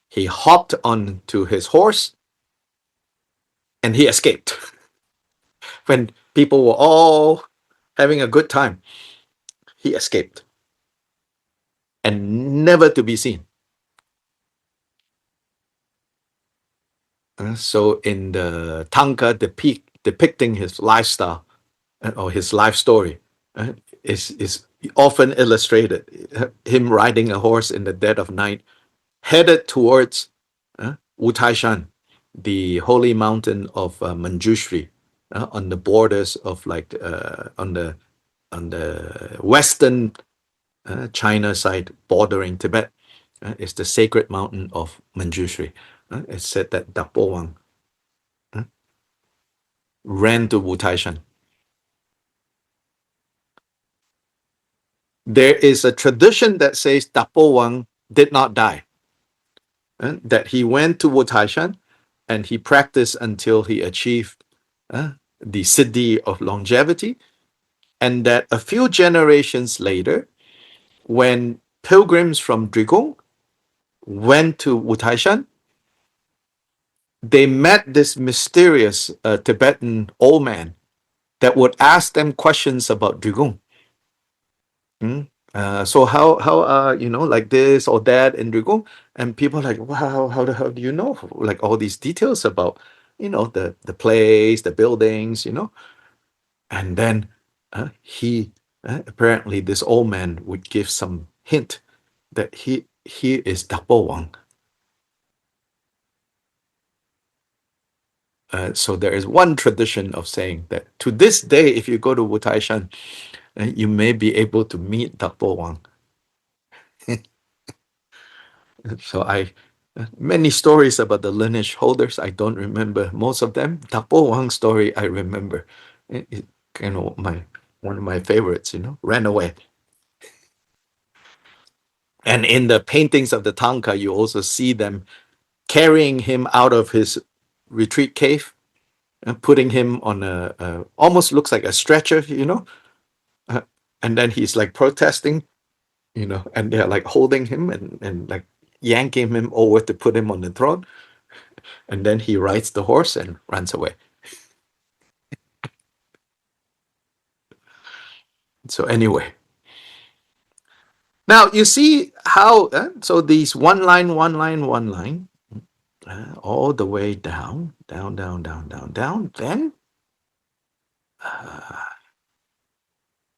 Speaker 1: he hopped onto his horse and he escaped. When people were all having a good time, he escaped and never to be seen. So in the Tanka depicting his lifestyle or his life story is often illustrated. Him riding a horse in the dead of night, headed towards Utaishan, the holy mountain of Manjushri, on the borders of on the western China side bordering Tibet. It's the sacred mountain of Manjushri. It's said that Dapo Wang ran to Wutaishan. There is a tradition that says Dapo Wang did not die, that he went to Wutaishan and he practiced until he achieved the siddhi of longevity, and that a few generations later, when pilgrims from Drigong went to Wutaishan, they met this mysterious Tibetan old man that would ask them questions about Drigong. So how like this or that in Drigong, and people are like, wow, how the hell do you know like all these details about the place, the buildings, and then he apparently this old man would give some hint that he is Dapo Wang. So there is one tradition of saying that to this day, if you go to Wutaishan, you may be able to meet Dapo Wang. So many stories about the lineage holders, I don't remember most of them. Dapo Wang story, I remember. It, one of my favorites, ran away. And in the paintings of the Tanka, you also see them carrying him out of his retreat cave and putting him on a almost looks like a stretcher, uh, and then he's like protesting, and they're like holding him and like yanking him over to put him on the throne, and then he rides the horse and runs away. So anyway, now you see how so these one line, all the way down, down, down, down, down, down. Then uh,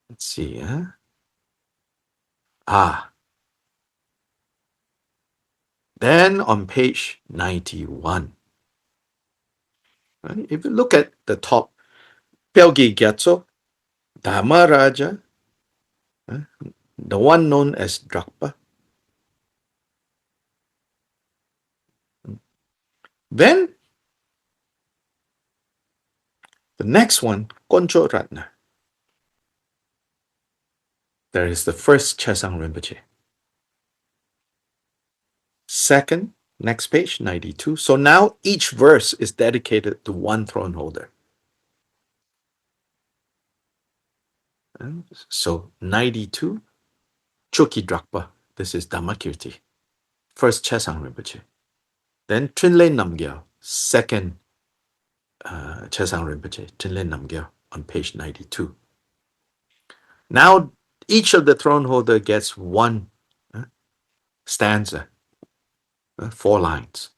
Speaker 1: let's see, then on page 91, right, if you look at the top, Pelgi Gyatso, Dharma Raja, the one known as Drakpa. Then the next one, Koncho Ratna. There is the first Chesang Rinpoche. Second, next page, 92. So now each verse is dedicated to one throne holder. So 92, Choki Drakpa. This is Dhammakirti. First Chesang Rinpoche. Then Trinley Namgyal, second Chesang Rinpoche, Trinley Namgyal on page 92. Now each of the throne holder gets one stanza, 4 lines,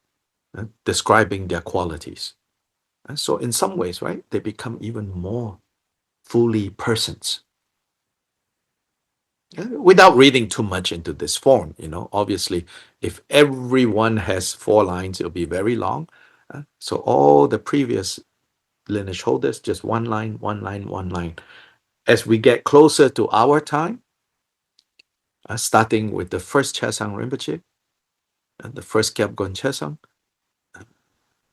Speaker 1: describing their qualities. So in some ways, right, they become even more fully persons. Without reading too much into this form, obviously, if everyone has 4 lines, it'll be very long. So all the previous lineage holders, just 1 line, 1 line, 1 line. As we get closer to our time, starting with the first Chesang Rinpoche, the first Kyabgon Chesang,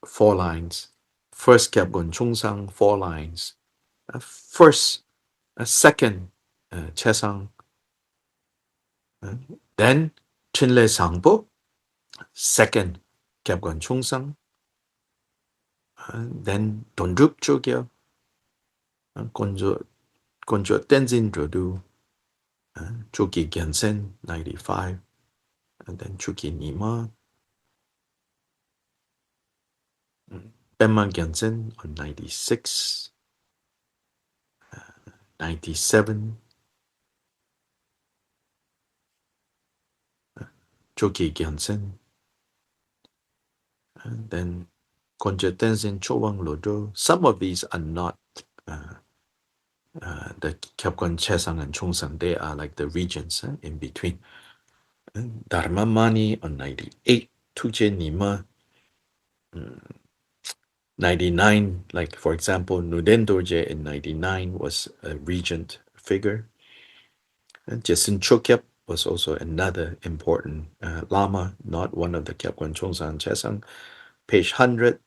Speaker 1: 4 lines. First Kyabgon Chungsang, 4 lines. Second Chesang, then Chinle Sangpo, second Kyabgon Chungsang, then Dondrup Chogyo, Konjo Tenzin Drodu, Choki Gyaltsen, 95, and then Choki Nima, Pema Gyaltsen on 96, 97, Choki Gyaltsen, and then Konjo Tenzin Chowang Lodo. Some of these are not the Kyabgon Chesang and Chungsang. They are like the regions in between. Dharma Mani on 98, Tuje Nima 99, like for example, Nuden Dorje in 99 was a regent figure. And Jesin Chokyap was also another important Lama, not one of the Kyabgon Chungsang Chesang. Page 100,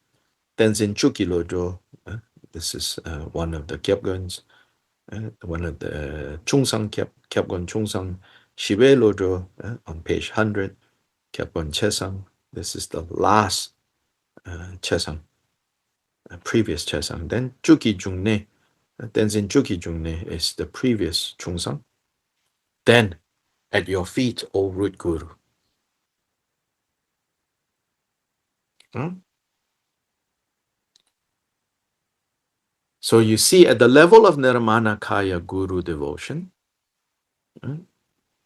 Speaker 1: Tenzin Chuki Lojo, this is one of the Kyabgons, one of the Chungsang Kyabgon Chungsang Shibe Lojo on page 100, Kyabgon Chesang. This is the last Chesang, previous Chesang. Then Chuki Jungne, Tenzin Chuki Jungne is the previous Chungsang. Then, at your feet, O root guru. So you see, at the level of Nirmana Kaya Guru devotion,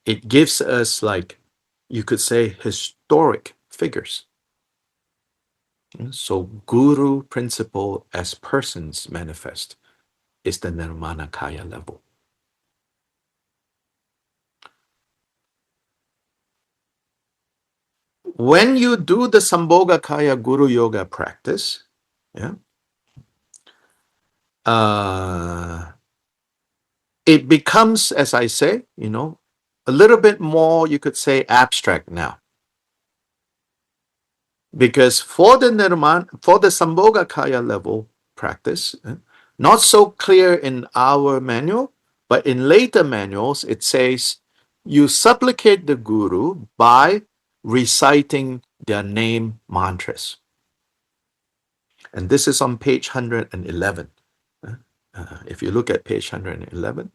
Speaker 1: it gives us, like, you could say, historic figures. So Guru principle as persons manifest is the Nirmana Kaya level. When you do the Sambhoga Kaya Guru Yoga practice, it becomes, as I say, a little bit more, you could say, abstract now. Because for the Sambhoga Kaya level practice, not so clear in our manual, but in later manuals, it says you supplicate the Guru by reciting their name mantras. And this is on page 111. If you look at page 111,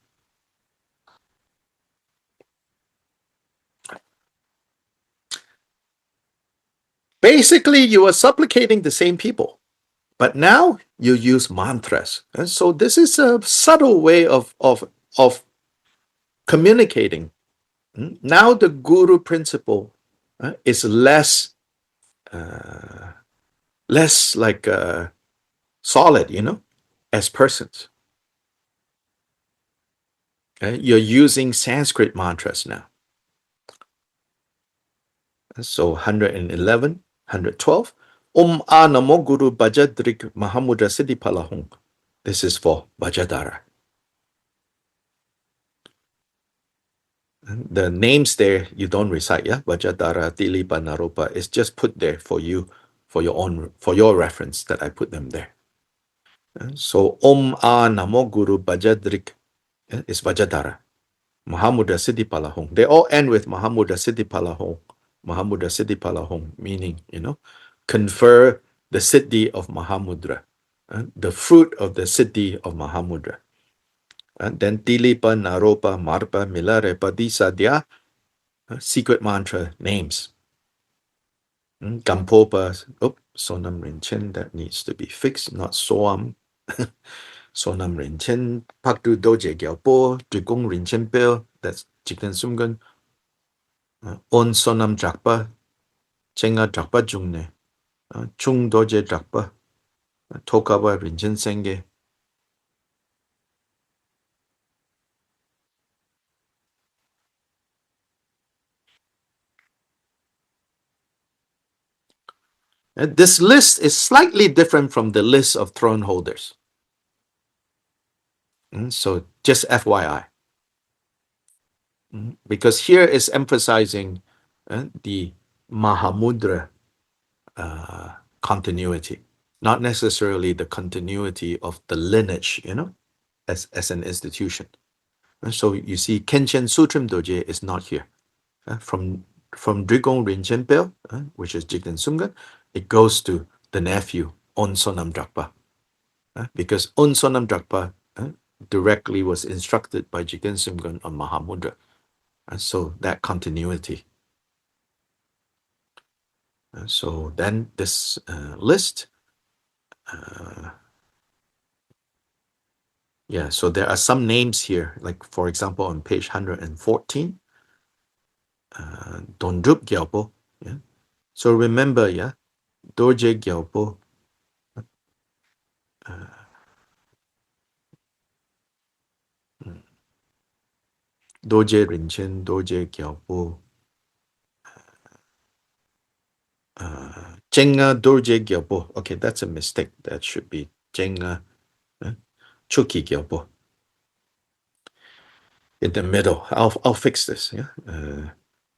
Speaker 1: basically you are supplicating the same people, but now you use mantras. And so this is a subtle way of communicating. Now the Guru principle is less like solid, as persons. You're using Sanskrit mantras now. So 111, 112. A Namo Guru Bhajadrik Mahamudra Siddhi Palahung. This is for Bhajadara. The names there you don't recite, Vajadara, Dilipa, Naropa. It's just put there for you, for your reference that I put them there. So A Namo Guru Bhajadrik is Vajadara. Mahamudra Siddhi Palahong. They all end with Mahamudra Siddhi Palahong. Mahamudra Siddhi Palahong, meaning, confer the Siddhi of Mahamudra, the fruit of the Siddhi of Mahamudra. Then Tilipa, Naropa, Marpa, Milarepa, these are their secret mantra names. Gampopa, Sonam Rinchen, that needs to be fixed, not Soam. Sonam Rinchen, Pakdu Doje Gyalpo, Drigong Rinchen Pil, that's Chicken Sumgan. On Sonam Drakpa, Chenga Drakpa Jungne, Chung Doje Drakpa, Tokaba Rinchen Senge. This list is slightly different from the list of throne holders. So just FYI. Because here is emphasizing the Mahamudra continuity, not necessarily the continuity of the lineage, as an institution. So you see, Kenshin Sutrim Doje is not here. From Drigong Rinchen Pel, which is Jigten Sumgan, it goes to the nephew, On Sonam Drakpa. Because On Sonam Drakpa directly was instructed by Jigten Sumgan on Mahamudra. So that continuity. So then this list, so there are some names here, like for example on page 114, Dondrup Gyalpo. So remember, Dorje Gyalpo, Dorje Rinchen, Dorje Gyalpo, Chenga Dorje Gyalpo. Okay, that's a mistake. That should be Chenga Chuki Gyalpo. In the middle. I'll fix this.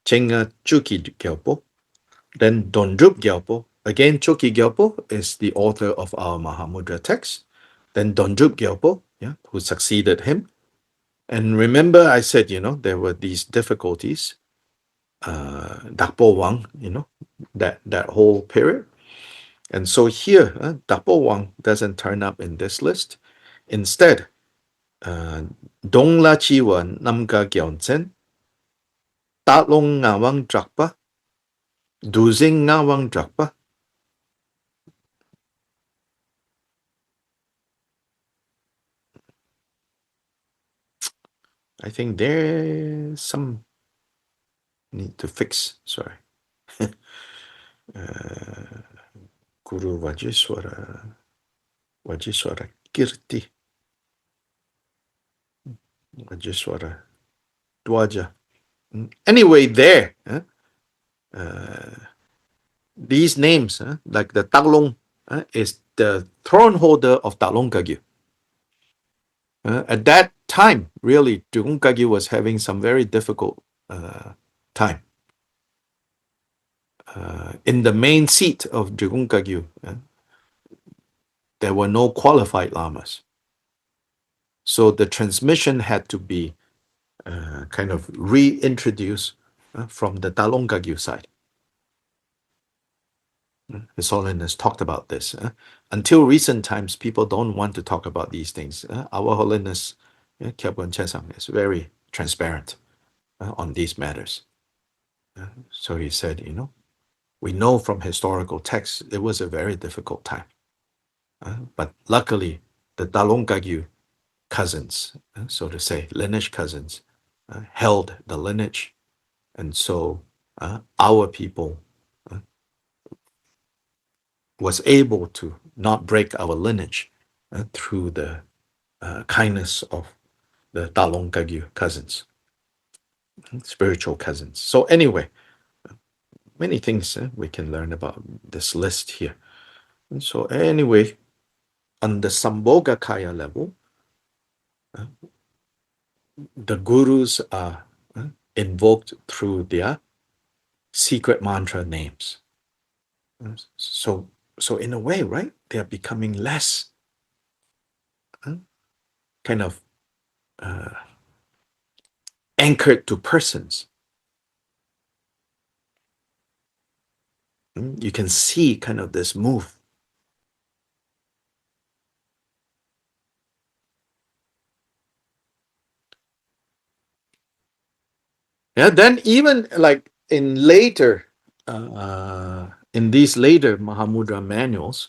Speaker 1: Chenga Chuki Gyalpo. Then Dondrup Gyalpo. Again, Choki Gyalpo is the author of our Mahamudra text. Then Dondrup Gyalpo, who succeeded him. And remember, I said, there were these difficulties. Dakpo Wang, that whole period. And so here, Dakpo Wang doesn't turn up in this list. Instead, Dong La Chi Wa Namga Gyeonsen, Tatlong Ngawang Drakpa, Duzing Ngawang Drakpa. I think there's some need to fix. Sorry. Guru Vajiswara Kirti Vajiswara Dwaja. Anyway, there, these names, like the Taklong, is the throne holder of Taklong Kagyu. At that time, really, Taklong Kagyu was having some very difficult time. In the main seat of Taklong Kagyu, there were no qualified lamas. So the transmission had to be kind of reintroduced from the Talong Kagyu side. His Holiness talked about this. Until recent times, people don't want to talk about these things. Our Holiness, Kyabwan Chesang, is very transparent on these matters. So he said, we know from historical texts it was a very difficult time. But luckily, the Talong Kagyu cousins, so to say, lineage cousins, held the lineage. And so our people was able to not break our lineage through the kindness of the Talong Kagyu cousins, spiritual cousins. So anyway, many things we can learn about this list here. And so anyway, on the Sambhogakaya level, the gurus are invoked through their secret mantra names. So in a way, right, they are becoming less kind of anchored to persons. You can see kind of this move. Yeah, then even like in these later Mahamudra manuals,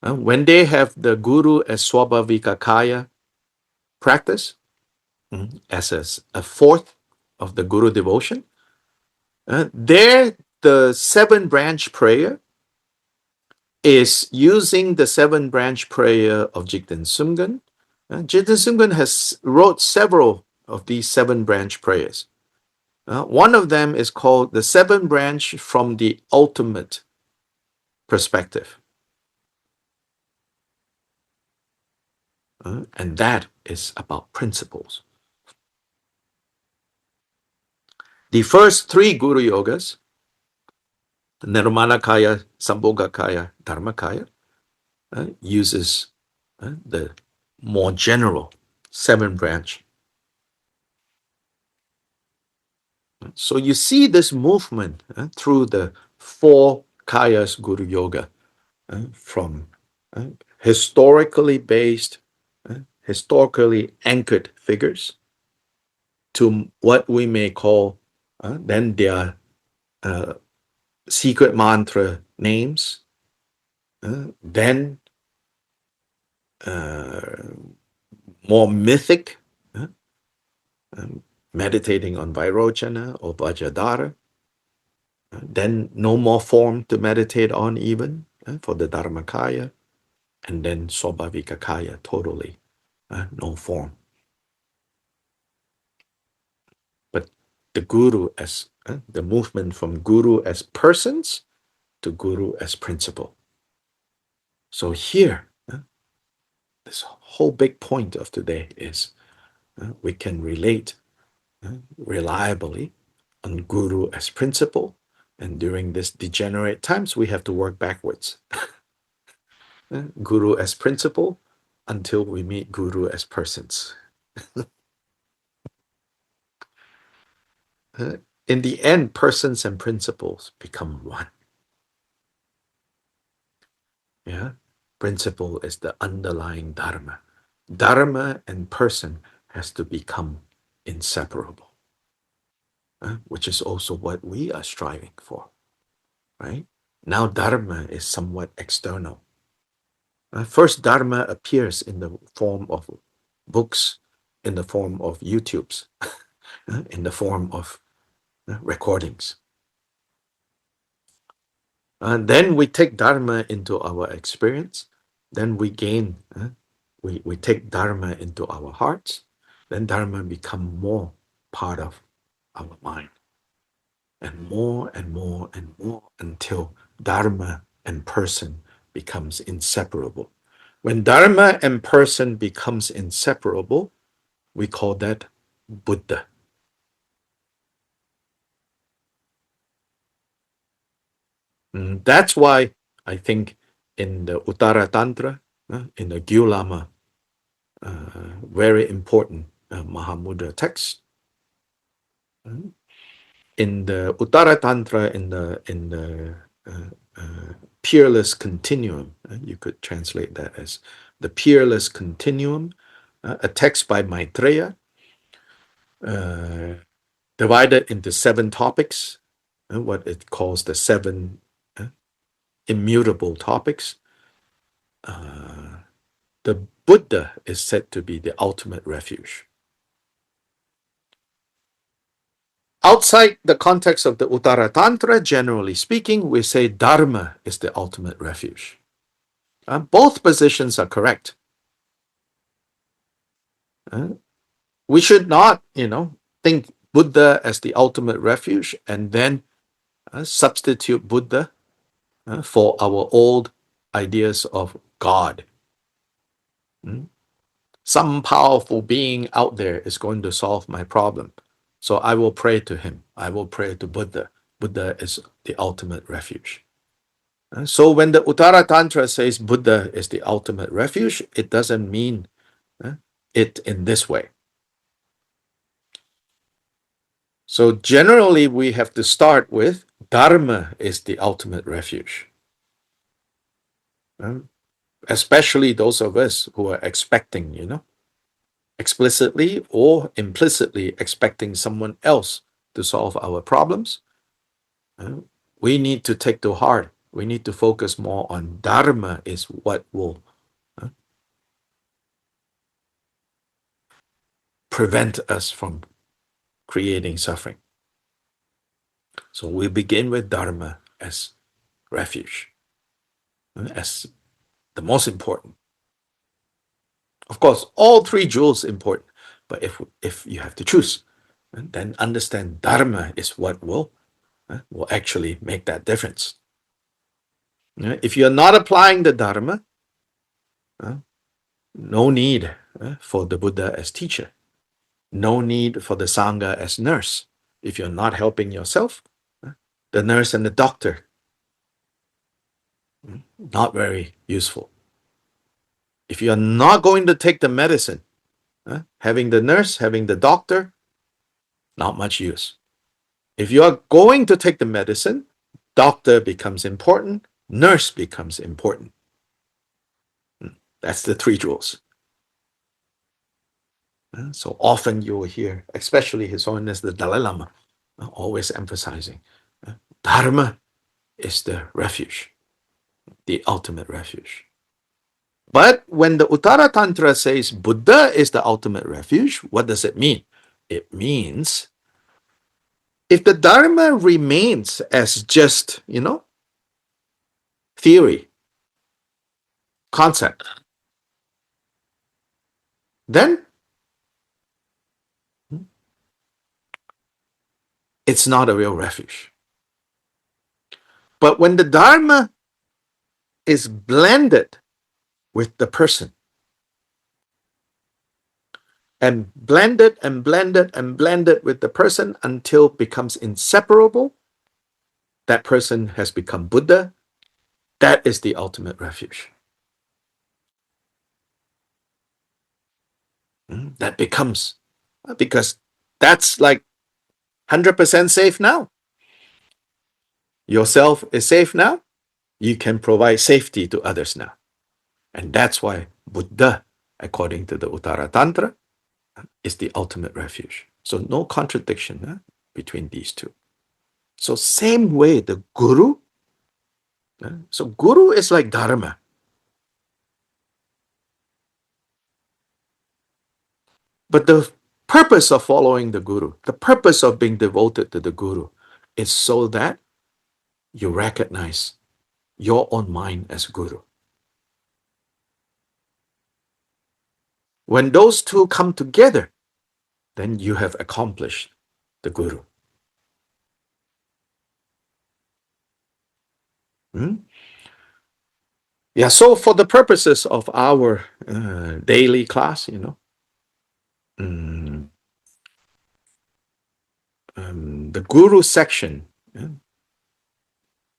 Speaker 1: when they have the guru as Swabhavikakaya practice, as a fourth of the guru devotion, there the seven branch prayer is using the seven branch prayer of Jigten Sumgun. Jigten Sumgun has wrote several of these seven branch prayers. One of them is called the seven branch from the ultimate perspective. And that is about principles. The first three Guru Yogas, Nirmanakaya, Sambhogakaya, Dharmakaya, uses the more general seven branch. So you see this movement through the four Kayas Guru Yoga, from historically based, historically anchored figures to what we may call then their secret mantra names, then more mythic, meditating on Vairochana or Vajradhara, then no more form to meditate on even for the Dharmakaya, and then Swabhavikakaya, totally no form. But the Guru as the movement from Guru as persons to Guru as principle. So here, this whole big point of today is we can relate reliably on Guru as principle, and during this degenerate times, we have to work backwards. Guru as principle until we meet Guru as persons. In the end, persons and principles become one. Yeah, principle is the underlying dharma. Dharma and person has to become inseparable, which is also what we are striving for, right? Now dharma is somewhat external. First, dharma appears in the form of books, in the form of YouTubes, in the form of recordings. Then we take dharma into our experience. Then we gain, we take dharma into our hearts. Then dharma become more part of our mind. And more and more and more until dharma and person becomes inseparable. When dharma and person becomes inseparable, we call that Buddha. That's why I think in the Uttara Tantra, in the Gyulama, very important Mahamudra text, in the Uttara Tantra, in the peerless continuum, you could translate that as the peerless continuum, a text by Maitreya, divided into 7 topics, what it calls the 7 immutable topics. The Buddha is said to be the ultimate refuge. Outside the context of the Uttara Tantra, generally speaking, we say Dharma is the ultimate refuge. Both positions are correct. We should not, think Buddha as the ultimate refuge and then substitute Buddha for our old ideas of God. Some powerful being out there is going to solve my problem. So I will pray to him. I will pray to Buddha. Buddha is the ultimate refuge. So when the Uttara Tantra says Buddha is the ultimate refuge, it doesn't mean it in this way. So generally, we have to start with Dharma is the ultimate refuge. Especially those of us who are expecting, explicitly or implicitly expecting someone else to solve our problems. We need to take to heart. We need to focus more on Dharma is what will prevent us from creating suffering. So we begin with Dharma as refuge, as the most important. Of course, all three jewels important, but if you have to choose, then understand Dharma is what will actually make that difference. If you're not applying the Dharma, no need for the Buddha as teacher, no need for the Sangha as nurse. If you're not helping yourself, the nurse and the doctor, not very useful. If you're not going to take the medicine, having the nurse, having the doctor, not much use. If you are going to take the medicine, doctor becomes important, nurse becomes important. That's the three jewels. So often you will hear, especially His Holiness the Dalai Lama, always emphasizing, Dharma is the refuge, the ultimate refuge. But when the Uttara Tantra says Buddha is the ultimate refuge, what does it mean? It means if the Dharma remains as just, theory, concept, then it's not a real refuge. But when the Dharma is blended with the person, and blended and blended and blended with the person until it becomes inseparable, that person has become Buddha. That is the ultimate refuge. That becomes, because that's like 100% safe now. Yourself is safe now. You can provide safety to others now. And that's why Buddha, according to the Uttara Tantra, is the ultimate refuge. So no contradiction between these two. So same way the Guru, so Guru is like Dharma. But the purpose of following the Guru, the purpose of being devoted to the Guru is so that you recognize your own mind as Guru. When those two come together, then you have accomplished the Guru. Yeah, so for the purposes of our daily class, the Guru section,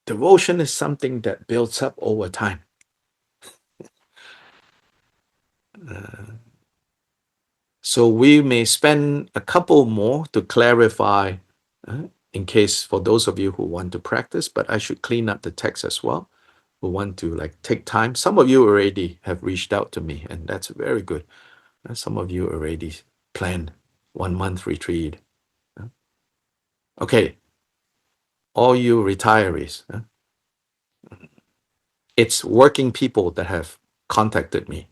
Speaker 1: devotion is something that builds up over time. So we may spend a couple more to clarify, in case for those of you who want to practice, but I should clean up the text as well, who want to take time. Some of you already have reached out to me, and that's very good. Some of you already planned 1 month retreat. Okay, all you retirees, it's working people that have contacted me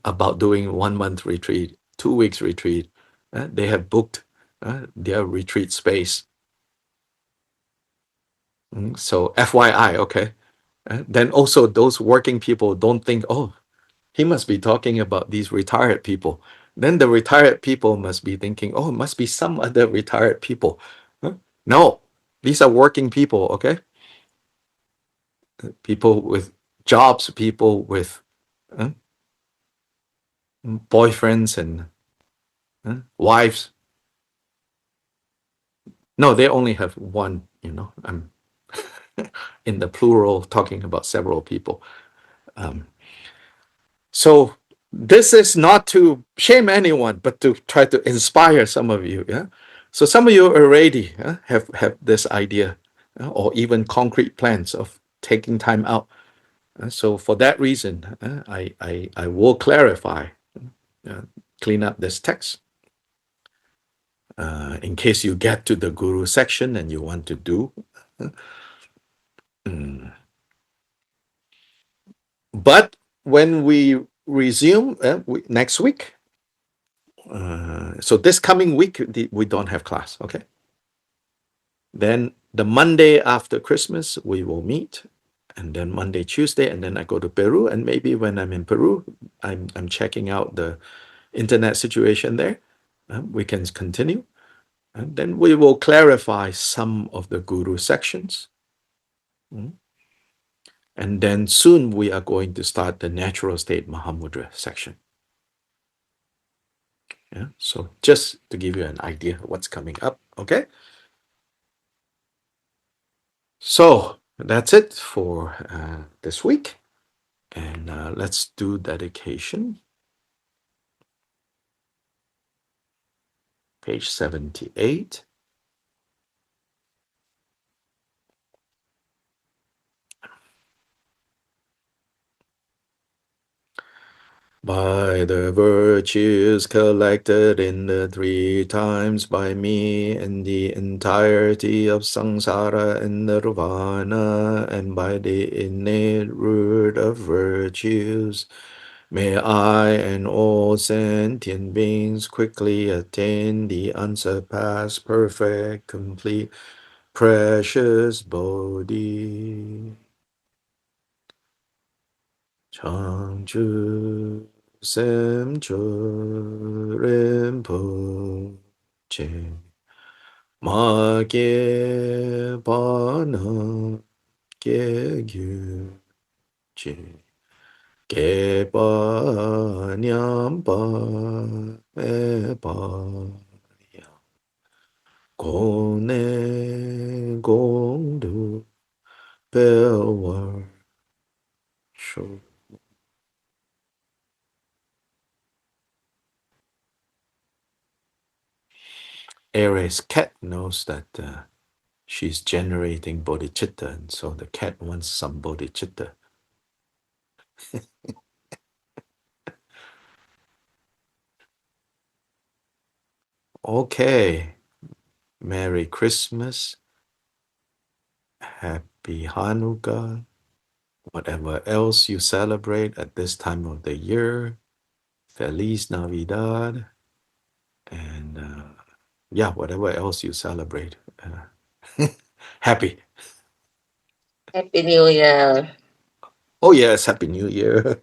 Speaker 1: about doing 1 month retreat, 2 weeks retreat. They have booked their retreat space. So FYI, okay. Then also those working people don't think, oh, he must be talking about these retired people. Then the retired people must be thinking, oh, it must be some other retired people. No, these are working people, okay? People with jobs, people with boyfriends and wives. No, they only have one, I'm in the plural talking about several people. So this is not to shame anyone, but to try to inspire some of you. Yeah. So some of you already have this idea, or even concrete plans of taking time out. So for that reason, I will clarify, uh, clean up this text. In case you get to the guru section and you want to do. Mm. But when we resume next week, so this coming week, we don't have class, okay? Then the Monday after Christmas, we will meet. And then Monday, Tuesday, and then I go to Peru. And maybe when I'm in Peru, I'm checking out the internet situation there. We can continue. And then we will clarify some of the guru sections. Mm. And then soon we are going to start the natural state Mahamudra section. Yeah. So just to give you an idea of what's coming up. Okay. So that's it for this week. And let's do dedication. Page 78. By the virtues collected in the three times by me and the entirety of samsara and nirvana, and by the innate root of virtues, may I and all sentient beings quickly attain the unsurpassed, perfect, complete, precious Bodhi. Changchu Semcho Rinpoche Ma Ge Pa Na Ge Gyu Che Ge Pa Nyam Pa Me Pa Ya Ko Ne Gong Du Pe War Shu. Aries cat knows that she's generating bodhicitta, and so the cat wants some bodhicitta. Okay, Merry Christmas, Happy Hanukkah, whatever else you celebrate at this time of the year, Feliz Navidad, and yeah, whatever else you celebrate. Happy.
Speaker 2: Happy New Year.
Speaker 1: Oh, yes, Happy New Year.